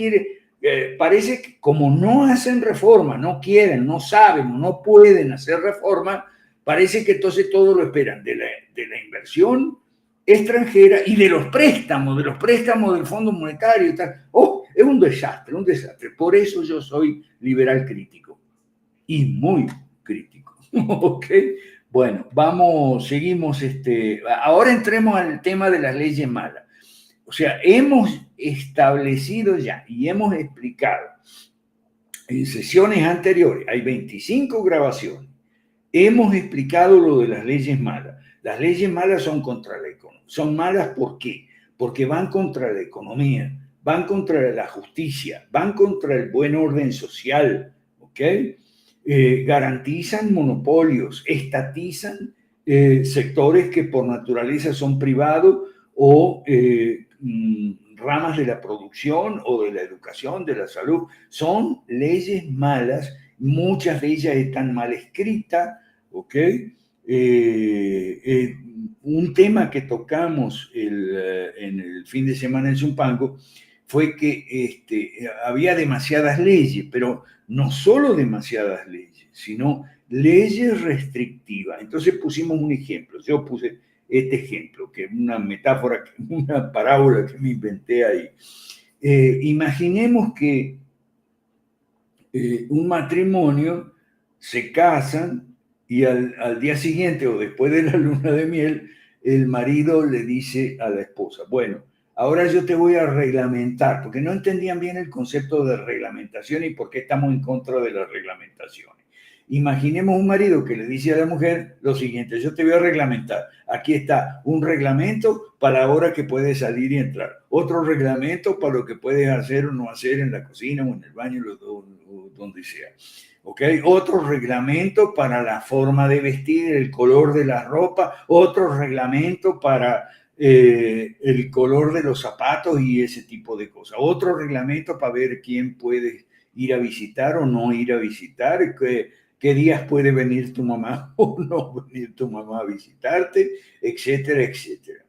como no hacen reforma, no quieren, no saben, no pueden hacer reforma, parece que entonces todo lo esperan de la inversión extranjera y de los préstamos del Fondo Monetario y tal. Oh, es un desastre, un desastre. Por eso yo soy liberal crítico y muy crítico. ¿Ok? Bueno, seguimos. Ahora entremos al tema de las leyes malas. O sea, hemos establecido ya y hemos explicado en sesiones anteriores, hay 25 grabaciones, hemos explicado lo de las leyes malas. Las leyes malas son contra la economía. ¿Son malas por qué? Porque van contra la economía, van contra la justicia, van contra el buen orden social, ¿ok? Garantizan monopolios, estatizan sectores que por naturaleza son privados o ramas de la producción o de la educación, de la salud. Son leyes malas, muchas de ellas están mal escritas, ¿ok? Un tema que tocamos en el fin de semana en Zumpango fue que había demasiadas leyes, pero no solo demasiadas leyes, sino leyes restrictivas. Entonces pusimos un ejemplo. Yo puse este ejemplo, que es una metáfora, una parábola que me inventé ahí. Imaginemos que un matrimonio se casan y al día siguiente o después de la luna de miel, el marido le dice a la esposa, bueno, ahora yo te voy a reglamentar, porque no entendían bien el concepto de reglamentación y por qué estamos en contra de las reglamentaciones. Imaginemos un marido que le dice a la mujer lo siguiente, yo te voy a reglamentar. Aquí está un reglamento para la hora que puedes salir y entrar. Otro reglamento para lo que puedes hacer o no hacer en la cocina o en el baño o donde sea. ¿Okay? Otro reglamento para la forma de vestir, el color de la ropa. Otro reglamento para el color de los zapatos y ese tipo de cosas. Otro reglamento para ver quién puede ir a visitar o no ir a visitar, qué días puede venir tu mamá o no venir tu mamá a visitarte, etcétera, etcétera.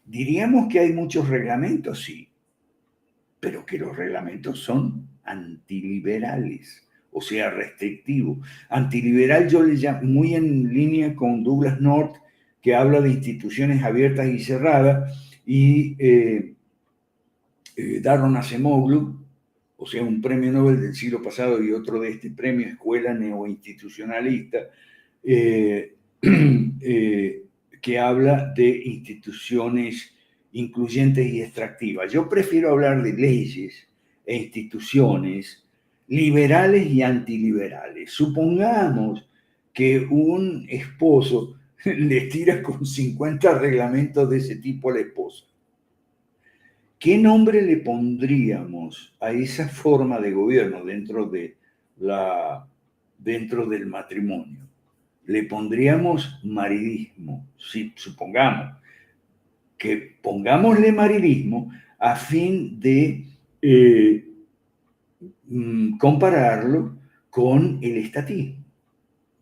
Diríamos que hay muchos reglamentos, sí, pero que los reglamentos son antiliberales, o sea, restrictivos. Antiliberal yo le llamo, muy en línea con Douglas North, que habla de instituciones abiertas y cerradas, y Daron Acemoglu, o sea, un premio Nobel del siglo pasado y otro de este premio, Escuela Neoinstitucionalista, eh, que habla de instituciones incluyentes y extractivas. Yo prefiero hablar de leyes e instituciones liberales y antiliberales. Supongamos que un esposo le tira con 50 reglamentos de ese tipo a la esposa. ¿Qué nombre le pondríamos a esa forma de gobierno dentro del matrimonio? Le pondríamos maridismo, si supongamos que pongámosle maridismo a fin de compararlo con el estatismo.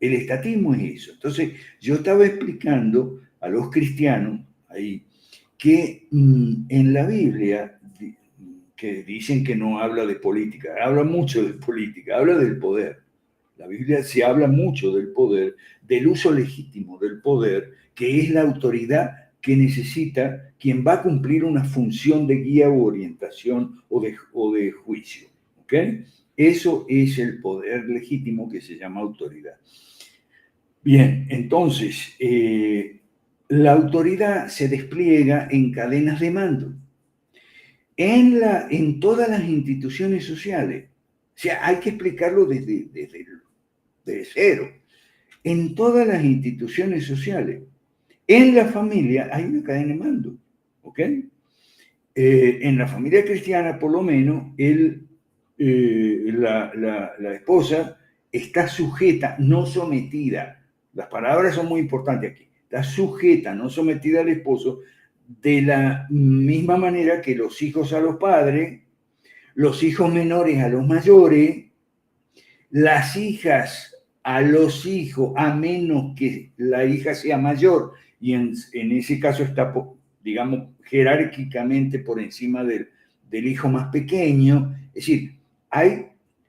El estatismo es eso. Entonces, yo estaba explicando a los cristianos ahí que en la Biblia, que dicen que no habla de política, habla mucho de política, habla del poder. La Biblia se habla mucho del poder, del uso legítimo del poder, que es la autoridad que necesita quien va a cumplir una función de guía u orientación o de juicio. ¿Okay? Eso es el poder legítimo que se llama autoridad. Bien, entonces, la autoridad se despliega en cadenas de mando, en todas las instituciones sociales. O sea, hay que explicarlo desde cero. En todas las instituciones sociales. En la familia hay una cadena de mando, ¿ok? En la familia cristiana, por lo menos, la esposa está sujeta, no sometida. Las palabras son muy importantes aquí. Está sujeta, no sometida al esposo, de la misma manera que los hijos a los padres, los hijos menores a los mayores, las hijas a los hijos, a menos que la hija sea mayor, y en ese caso está, digamos, jerárquicamente por encima del hijo más pequeño. Es decir,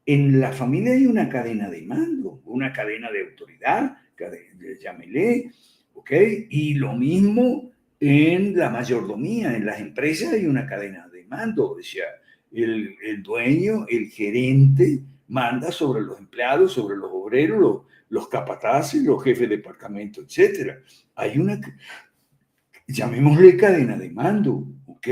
en la familia hay una cadena de mando, una cadena de autoridad, llámele, ¿ok? Y lo mismo en la mayordomía, en las empresas hay una cadena de mando, o sea, el dueño, el gerente, manda sobre los empleados, sobre los obreros, los capataces, los jefes de departamento, etc. Hay una, llamémosle cadena de mando, ¿ok?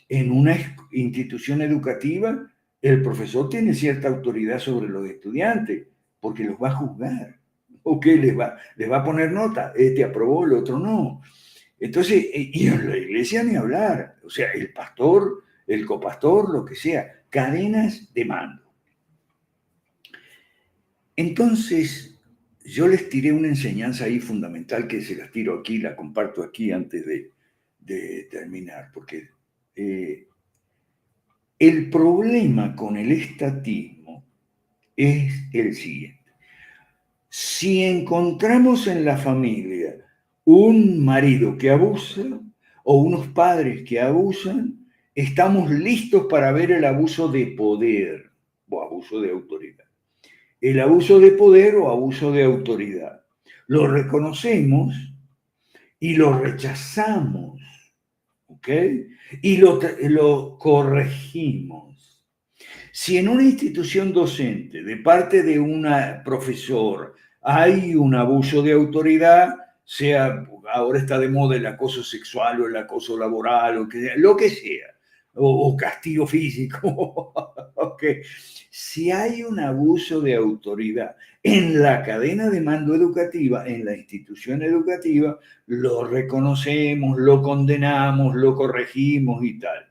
En una institución educativa, el profesor tiene cierta autoridad sobre los estudiantes, porque los va a juzgar, ¿ok? Les va a poner nota, este aprobó, el otro no. Entonces, y en la iglesia ni hablar, o sea, el pastor, el copastor, lo que sea, cadenas de mando. Entonces, yo les tiré una enseñanza ahí fundamental que se las tiro aquí, la comparto aquí antes de terminar, porque el problema con el estatismo es el siguiente. Si encontramos en la familia un marido que abusa o unos padres que abusan, estamos listos para ver el abuso de poder o abuso de autoridad. El abuso de poder o abuso de autoridad. Lo reconocemos y lo rechazamos, ¿ok? Y lo corregimos. Si en una institución docente, de parte de un profesor, hay un abuso de autoridad, sea, ahora está de moda el acoso sexual o el acoso laboral, o lo que sea, o castigo físico, okay. Si hay un abuso de autoridad en la cadena de mando educativa, en la institución educativa, lo reconocemos, lo condenamos, lo corregimos y tal.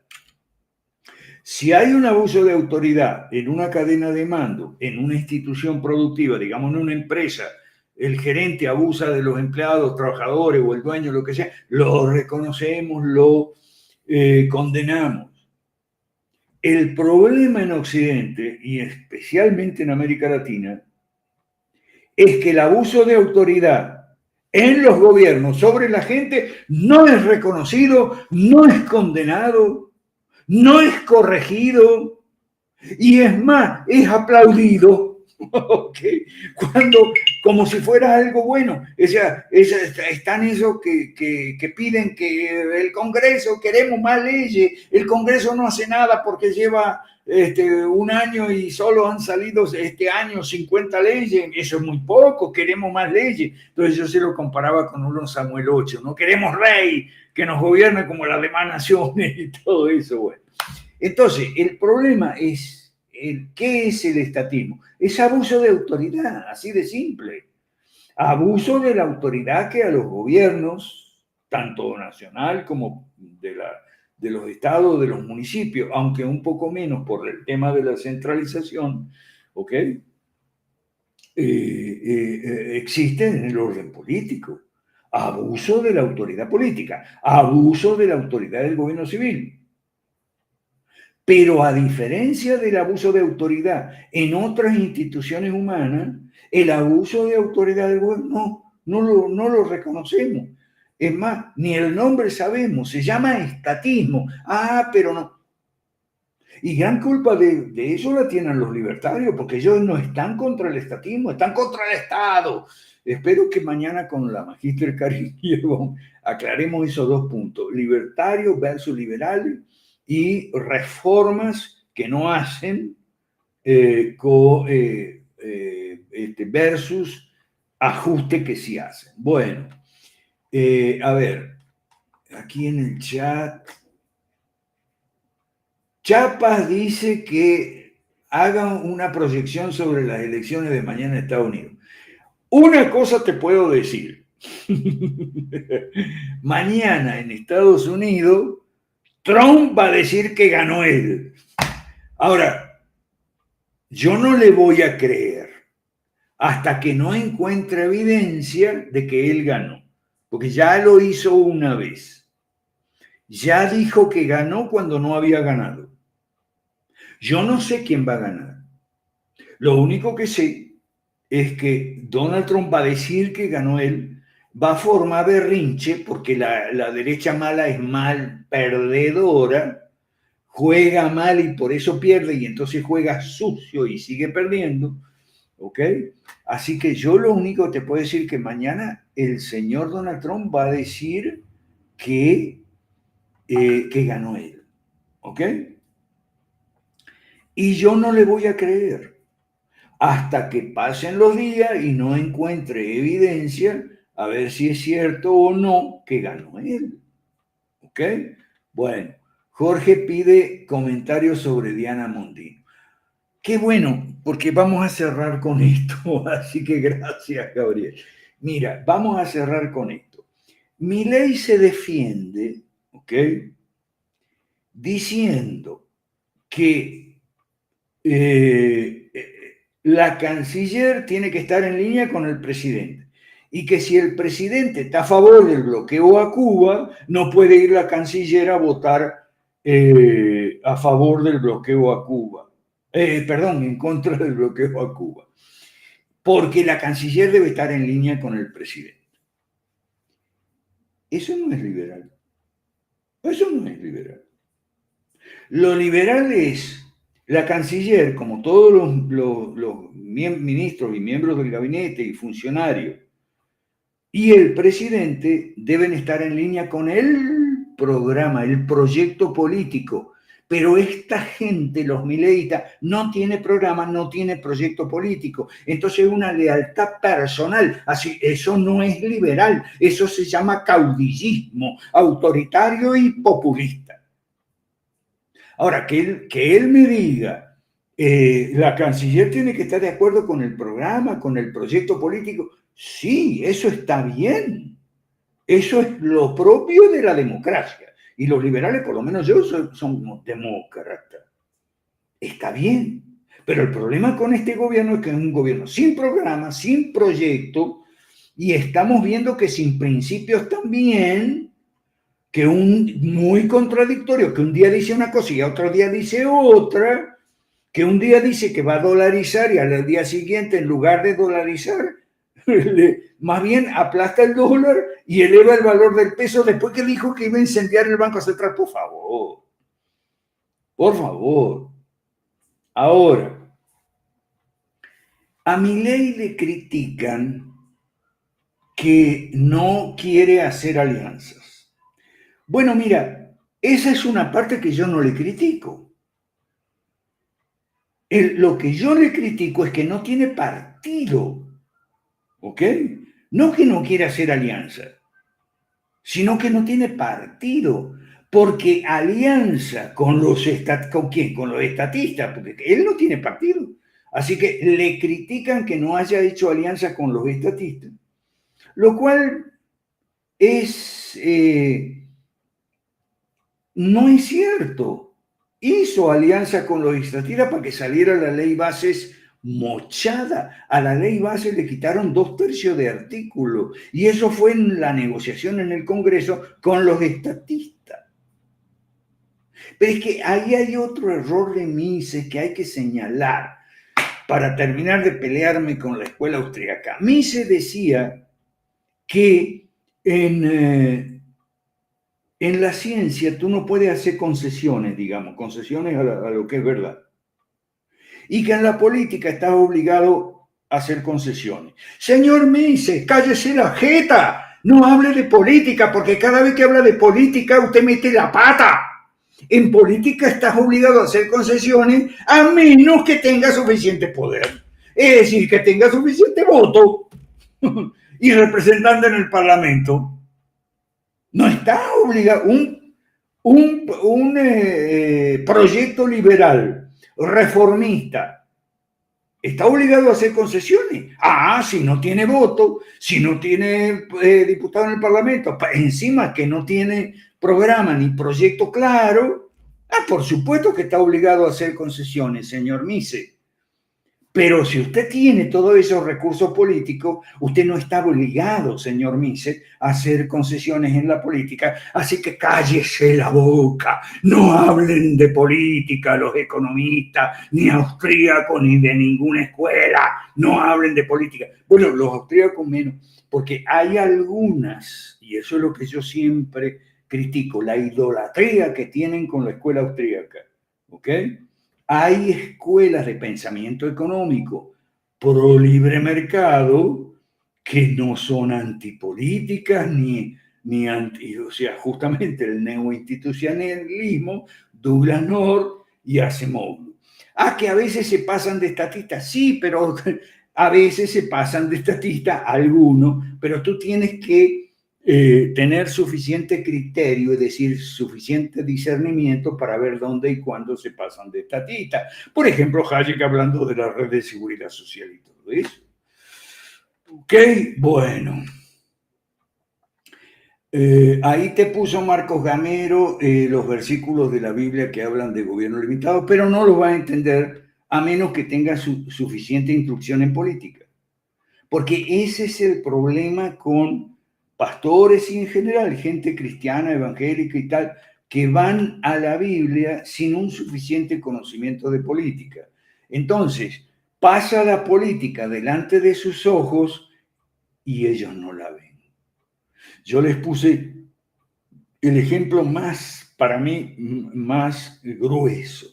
Si hay un abuso de autoridad en una cadena de mando, en una institución productiva, digamos en una empresa, el gerente abusa de los empleados, trabajadores o el dueño, lo que sea, lo reconocemos, lo condenamos. El problema en Occidente, y especialmente en América Latina, es que el abuso de autoridad en los gobiernos sobre la gente no es reconocido, no es condenado, no es corregido y es más, es aplaudido, ¿okay? Cuando, como si fuera algo bueno. Están esos que piden que el Congreso, queremos más leyes, el Congreso no hace nada porque lleva un año y solo han salido este año 50 leyes, eso es muy poco, queremos más leyes. Entonces yo se lo comparaba con uno Samuel 8, no queremos rey que nos gobierne como las demás naciones y todo eso, bueno. Entonces, el problema es, ¿qué es el estatismo? Es abuso de autoridad, así de simple. Abuso de la autoridad que a los gobiernos, tanto nacional como de los estados, de los municipios, aunque un poco menos por el tema de la centralización, ¿ok? Existe en el orden político. Abuso de la autoridad política, abuso de la autoridad del gobierno civil. Pero a diferencia del abuso de autoridad en otras instituciones humanas, el abuso de autoridad del gobierno no lo reconocemos. Es más, ni el nombre sabemos, se llama estatismo. Ah, pero no. Y gran culpa de eso la tienen los libertarios, porque ellos no están contra el estatismo, están contra el Estado. Espero que mañana con la magíster Karin aclaremos esos dos puntos, libertarios versus liberales y reformas que no hacen versus ajuste que sí hacen. Bueno, a ver, aquí en el chat, Chapas dice que hagan una proyección sobre las elecciones de mañana en Estados Unidos. Una cosa te puedo decir. Mañana en Estados Unidos, Trump va a decir que ganó él. Ahora, yo no le voy a creer hasta que no encuentre evidencia de que él ganó, porque ya lo hizo una vez. Ya dijo que ganó cuando no había ganado. Yo no sé quién va a ganar. Lo único que sé es que Donald Trump va a decir que ganó él, va a formar berrinche porque la derecha mala es mal perdedora, juega mal y por eso pierde y entonces juega sucio y sigue perdiendo, ¿ok? Así que yo lo único que te puedo decir que mañana el señor Donald Trump va a decir que ganó él, ¿ok? Y yo no le voy a creer hasta que pasen los días y no encuentre evidencia a ver si es cierto o no que ganó él. ¿Ok? Bueno, Jorge pide comentarios sobre Diana Mondino. Qué bueno, porque vamos a cerrar con esto, así que gracias, Gabriel. Mira, vamos a cerrar con esto. Milei se defiende, ¿ok? Diciendo que la canciller tiene que estar en línea con el presidente y que si el presidente está a favor del bloqueo a Cuba, no puede ir la canciller a votar a favor del bloqueo a Cuba. Perdón, en contra del bloqueo a Cuba. Porque la canciller debe estar en línea con el presidente. Eso no es liberal. Eso no es liberal. Lo liberal es la canciller, como todos los ministros y miembros del gabinete y funcionarios, y el presidente deben estar en línea con el programa, el proyecto político. Pero esta gente, los mileitas, no tiene programa, no tiene proyecto político. Entonces es una lealtad personal. Así, eso no es liberal, eso se llama caudillismo, autoritario y populista. Ahora, que él me diga, la canciller tiene que estar de acuerdo con el programa, con el proyecto político. Sí, eso está bien. Eso es lo propio de la democracia. Y los liberales, por lo menos yo, son demócratas. Está bien. Pero el problema con este gobierno es que es un gobierno sin programa, sin proyecto, y estamos viendo que sin principios también, que muy contradictorio, que un día dice una cosa y otro día dice otra, que un día dice que va a dolarizar y al día siguiente, en lugar de dolarizar, Más bien aplasta el dólar y eleva el valor del peso después que dijo que iba a incendiar el Banco Central. Por favor, por favor. Ahora, a Milei le critican que no quiere hacer alianzas. Bueno, mira, esa es una parte que yo no le critico. Lo que yo le critico es que no tiene partido, ¿ok? No que no quiera hacer alianzas, sino que no tiene partido, porque alianza con ¿con quién? Con los estatistas, porque él no tiene partido. Así que le critican que no haya hecho alianza con los estatistas, lo cual no es cierto. Hizo alianza con los estatistas para que saliera la ley bases mochada. A la ley base le quitaron 2/3 de artículos y eso fue en la negociación en el Congreso con los estatistas. Pero es que ahí hay otro error de Mises que hay que señalar para terminar de pelearme con la escuela austríaca. Mises decía que en la ciencia tú no puedes hacer concesiones, digamos, concesiones a lo que es verdad. Y que en la política estás obligado a hacer concesiones. Señor Mises, cállese la jeta. No hable de política, porque cada vez que habla de política usted mete la pata. En política estás obligado a hacer concesiones a menos que tenga suficiente poder. Es decir, que tenga suficiente voto y representante en el Parlamento. No está obligado. Un proyecto liberal, reformista, está obligado a hacer concesiones. Si no tiene voto, si no tiene diputado en el Parlamento, encima que no tiene programa ni proyecto claro, por supuesto que está obligado a hacer concesiones, señor Mises. Pero si usted tiene todos esos recursos políticos, usted no está obligado, señor Mises, a hacer concesiones en la política. Así que cállese la boca. No hablen de política los economistas, ni austríacos, ni de ninguna escuela. No hablen de política. Bueno, los austríacos menos, porque hay algunas, y eso es lo que yo siempre critico, la idolatría que tienen con la escuela austríaca. ¿Ok? Hay escuelas de pensamiento económico pro libre mercado que no son antipolíticas ni anti, o sea, justamente el neoinstitucionalismo, Douglas North y Acemoglu. Que a veces se pasan de estatistas, sí, pero a veces se pasan de estatistas algunos, pero tú tienes que tener suficiente criterio, es decir, suficiente discernimiento para ver dónde y cuándo se pasan de estatista. Por ejemplo, Hayek hablando de la red de seguridad social y todo eso. Ok, bueno. Ahí te puso Marcos Gamero los versículos de la Biblia que hablan de gobierno limitado, pero no los vas a entender a menos que tengas suficiente instrucción en política. Porque ese es el problema con pastores y en general, gente cristiana, evangélica y tal, que van a la Biblia sin un suficiente conocimiento de política. Entonces, pasa la política delante de sus ojos y ellos no la ven. Yo les puse el ejemplo más, para mí, más grueso.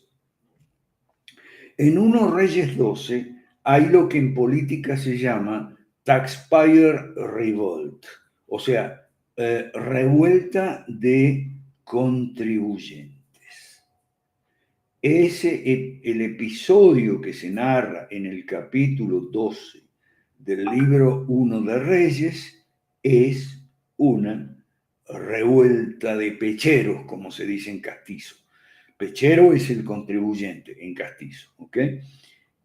En 1 Reyes 12 hay lo que en política se llama Taxpayer Revolt, o sea, revuelta de contribuyentes. El episodio que se narra en el capítulo 12 del libro 1 de Reyes es una revuelta de pecheros, como se dice en castizo. Pechero es el contribuyente en castizo, ¿ok?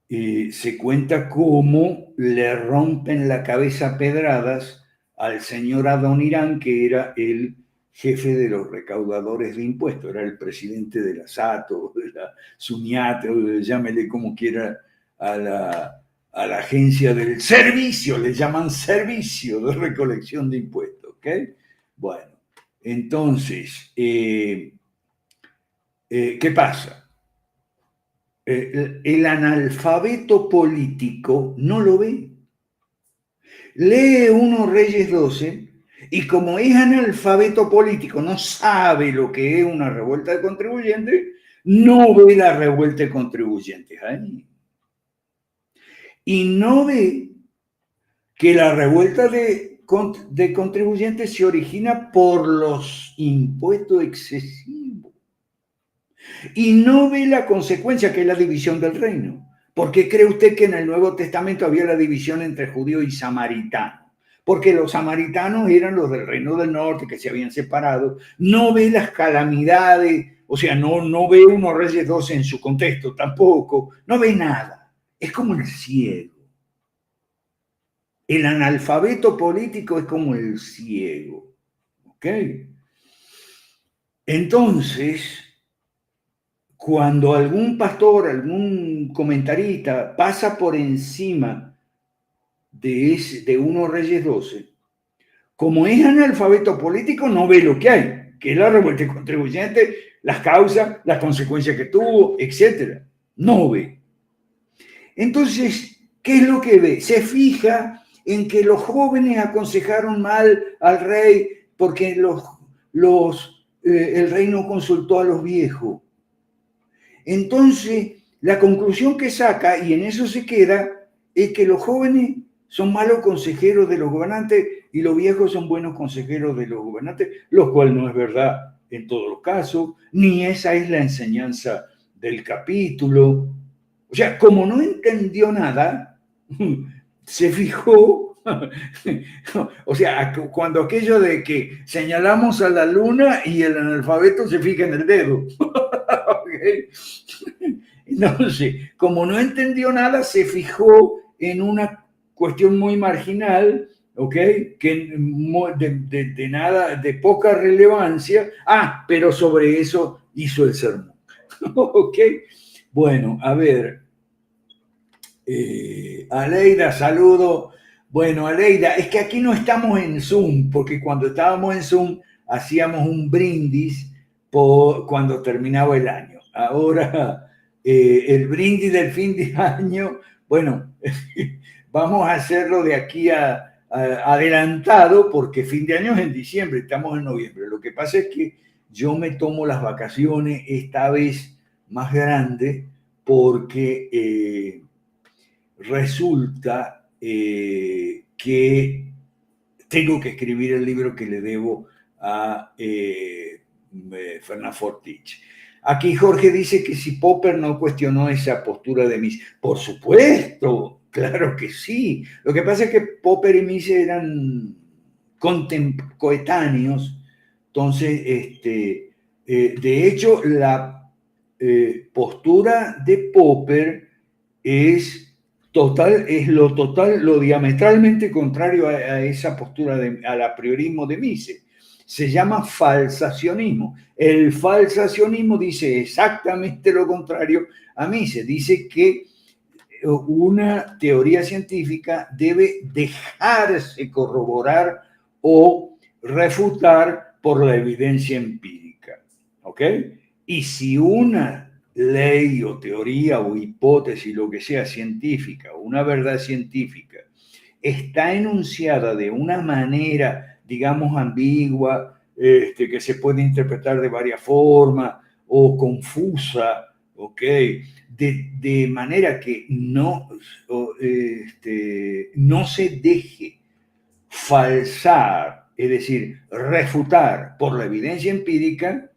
Se cuenta cómo le rompen la cabeza a pedradas al señor Adonirán, que era el jefe de los recaudadores de impuestos, era el presidente de la SATO, de la SUNIAT, llámele como quiera a la agencia del servicio, le llaman servicio de recolección de impuestos, ¿ok? Bueno, entonces, ¿qué pasa? El analfabeto político no lo ve. lee 1 Reyes 12 y como es analfabeto político, no sabe lo que es una revuelta de contribuyentes, no ve la revuelta de contribuyentes ahí. Y no ve que la revuelta de contribuyentes se origina por los impuestos excesivos. Y no ve la consecuencia, que es la división del reino. ¿Por qué cree usted que en el Nuevo Testamento había la división entre judíos y samaritanos? Porque los samaritanos eran los del reino del norte que se habían separado. No ve las calamidades, o sea, no ve 1 Reyes 12 en su contexto tampoco. No ve nada. Es como el ciego. El analfabeto político es como el ciego. ¿Ok? Entonces, cuando algún pastor, algún comentarista pasa por encima de 1 Reyes 12, como es analfabeto político, no ve lo que hay, que es la revuelta contribuyente, las causas, las consecuencias que tuvo, etc. No ve. Entonces, ¿qué es lo que ve? Se fija en que los jóvenes aconsejaron mal al rey porque el rey no consultó a los viejos. Entonces, la conclusión que saca, y en eso se queda, es que los jóvenes son malos consejeros de los gobernantes y los viejos son buenos consejeros de los gobernantes, lo cual no es verdad en todos los casos, ni esa es la enseñanza del capítulo. O sea, como no entendió nada, se fijó, o sea, cuando aquello de que señalamos a la luna y el analfabeto se fija en el dedo. Okay. Entonces, como no entendió nada, se fijó en una cuestión muy marginal, ¿ok? Que de nada, de poca relevancia. Pero sobre eso hizo el sermón. ¿Ok? Bueno, a ver. Aleida, saludo. Bueno, Aleida, es que aquí no estamos en Zoom, porque cuando estábamos en Zoom hacíamos un brindis cuando terminaba el año. Ahora, el brindis del fin de año, bueno, vamos a hacerlo de aquí a adelantado, porque fin de año es en diciembre, estamos en noviembre. Lo que pasa es que yo me tomo las vacaciones esta vez más grandes porque resulta que tengo que escribir el libro que le debo a Fernand Fortich. Aquí Jorge dice que si Popper no cuestionó esa postura de Mises. Por supuesto, claro que sí. Lo que pasa es que Popper y Mises eran coetáneos. Entonces, de hecho, la postura de Popper es lo diametralmente contrario a esa postura, al apriorismo de Mises. Se llama falsacionismo. El falsacionismo dice exactamente lo contrario a Mises. Dice que una teoría científica debe dejarse corroborar o refutar por la evidencia empírica. ¿Ok? Y si una ley o teoría o hipótesis, lo que sea científica, una verdad científica, está enunciada de una manera, digamos, ambigua, que se puede interpretar de varias formas o confusa, ¿ok? De manera que no se deje falsar, es decir, refutar por la evidencia empírica,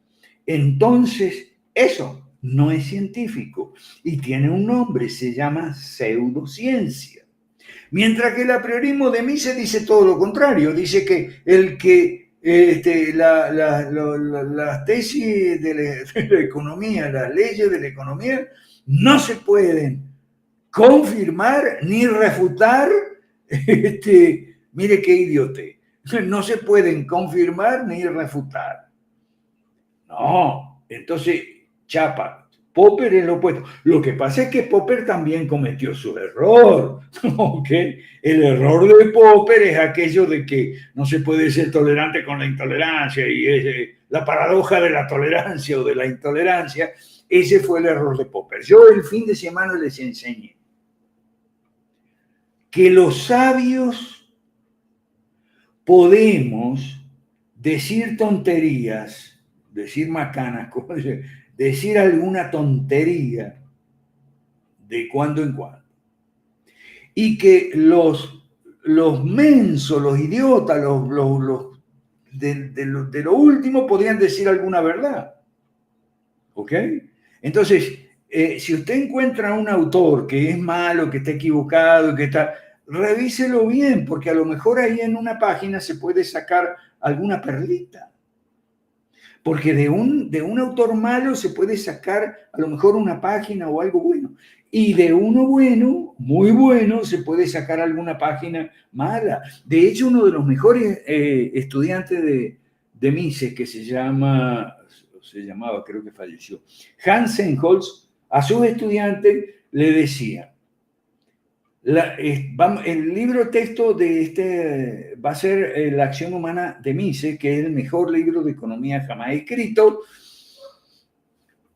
entonces eso no es científico y tiene un nombre, se llama pseudociencia. Mientras que el apriorismo de Mises dice todo lo contrario, dice que las tesis de la economía, las leyes de la economía, no se pueden confirmar ni refutar. Mire qué idiote. No se pueden confirmar ni refutar. No, entonces, chapa. Popper es lo opuesto. Lo que pasa es que Popper también cometió su error. ¿Okay? El error de Popper es aquello de que no se puede ser tolerante con la intolerancia y es la paradoja de la tolerancia o de la intolerancia. Ese fue el error de Popper. Yo el fin de semana les enseñé que los sabios podemos decir tonterías, decir macanas, decir alguna tontería de cuando en cuando. Y que los mensos, los idiotas, de lo último podrían decir alguna verdad. ¿Ok? Entonces, si usted encuentra un autor que es malo, que está equivocado, que está, revíselo bien, porque a lo mejor ahí en una página se puede sacar alguna perlita. Porque de un autor malo se puede sacar a lo mejor una página o algo bueno. Y de uno bueno, muy bueno, se puede sacar alguna página mala. De hecho, uno de los mejores estudiantes de Mises, que se llamaba, creo que falleció, Hans Sennholz, a sus estudiantes le decía, el libro texto de este va a ser La acción humana de Mises, que es el mejor libro de economía jamás escrito,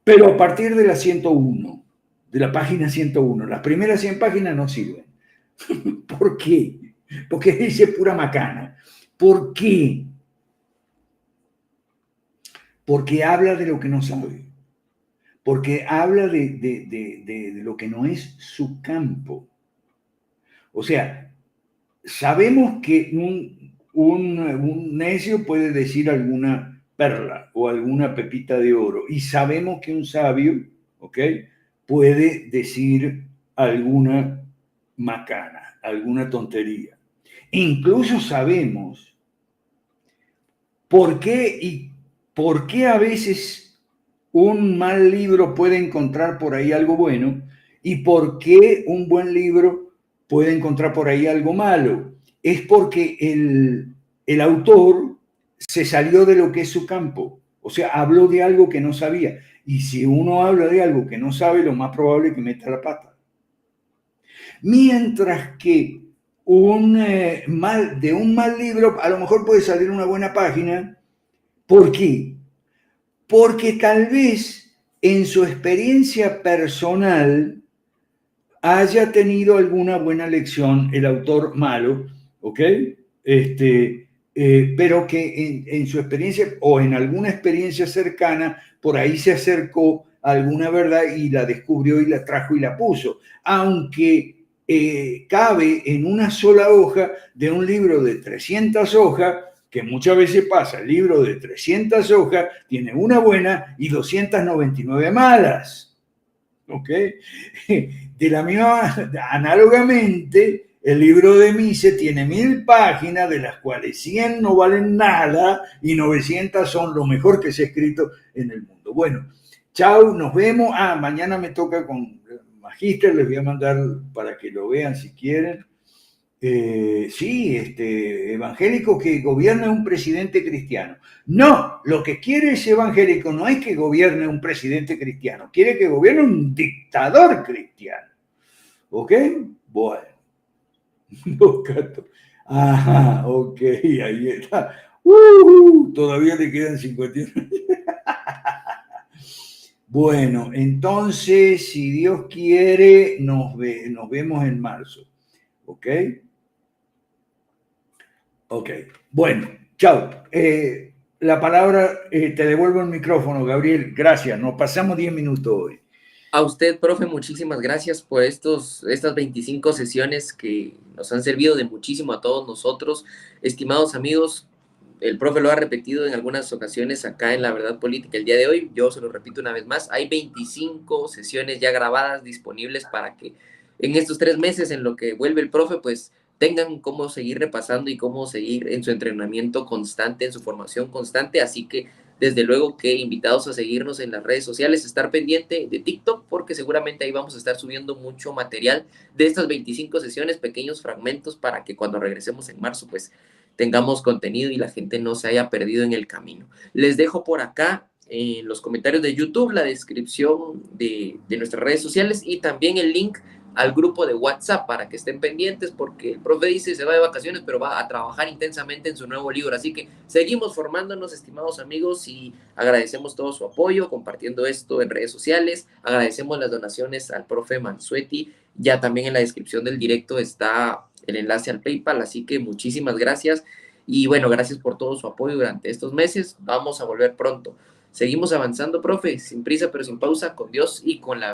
pero a partir de la 101, de la página 101. Las primeras 100 páginas no sirven. ¿Por qué? Porque dice pura macana. ¿Por qué? Porque habla de lo que no sabe. Porque habla de lo que no es su campo. O sea, sabemos que un necio puede decir alguna perla o alguna pepita de oro y sabemos que un sabio, ¿ok?, puede decir alguna macana, alguna tontería. Incluso sabemos por qué a veces un mal libro puede encontrar por ahí algo bueno y por qué un buen libro puede encontrar por ahí algo malo. Es porque el autor se salió de lo que es su campo, o sea, habló de algo que no sabía. Y si uno habla de algo que no sabe, lo más probable es que meta la pata. Mientras que de un mal libro a lo mejor puede salir una buena página. ¿Por qué? Porque tal vez en su experiencia personal haya tenido alguna buena lección el autor malo, ¿ok? Pero que en su experiencia o en alguna experiencia cercana, por ahí se acercó a alguna verdad y la descubrió y la trajo y la puso. Aunque cabe en una sola hoja de un libro de 300 hojas, que muchas veces pasa, el libro de 300 hojas tiene una buena y 299 malas. ¿Ok? De la misma, análogamente, el libro de Mises tiene 1000 páginas, de las cuales 100 no valen nada y 900 son lo mejor que se ha escrito en el mundo. Bueno, chao, nos vemos. Mañana me toca con Magíster, les voy a mandar para que lo vean si quieren. Sí, evangélico que gobierne un presidente cristiano. No, lo que quiere ese evangélico no es que gobierne un presidente cristiano, quiere que gobierne un dictador cristiano. ¿Ok? Bueno. Ajá, ok, ahí está. Todavía le quedan 51. Bueno, entonces, si Dios quiere, nos vemos en marzo. ¿Ok? Ok, bueno, chao. La palabra, te devuelvo el micrófono, Gabriel. Gracias, nos pasamos 10 minutos hoy. A usted, profe, muchísimas gracias por estas 25 sesiones que nos han servido de muchísimo a todos nosotros. Estimados amigos, el profe lo ha repetido en algunas ocasiones acá en La Verdad Política el día de hoy. Yo se lo repito una vez más. Hay 25 sesiones ya grabadas disponibles para que en estos 3 meses en lo que vuelve el profe, pues tengan cómo seguir repasando y cómo seguir en su entrenamiento constante, en su formación constante. Así que desde luego que invitados a seguirnos en las redes sociales, estar pendiente de TikTok, porque seguramente ahí vamos a estar subiendo mucho material de estas 25 sesiones, pequeños fragmentos, para que cuando regresemos en marzo, pues tengamos contenido y la gente no se haya perdido en el camino. Les dejo por acá en los comentarios de YouTube la descripción de nuestras redes sociales y también el link al grupo de WhatsApp para que estén pendientes, porque el profe dice se va de vacaciones, pero va a trabajar intensamente en su nuevo libro. Así que seguimos formándonos, estimados amigos, y agradecemos todo su apoyo compartiendo esto en redes sociales. Agradecemos las donaciones al profe Mansueti. Ya también en la descripción del directo está el enlace al PayPal, así que muchísimas gracias. Y bueno, gracias por todo su apoyo durante estos meses. Vamos a volver pronto. Seguimos avanzando, profe, sin prisa pero sin pausa, con Dios y con la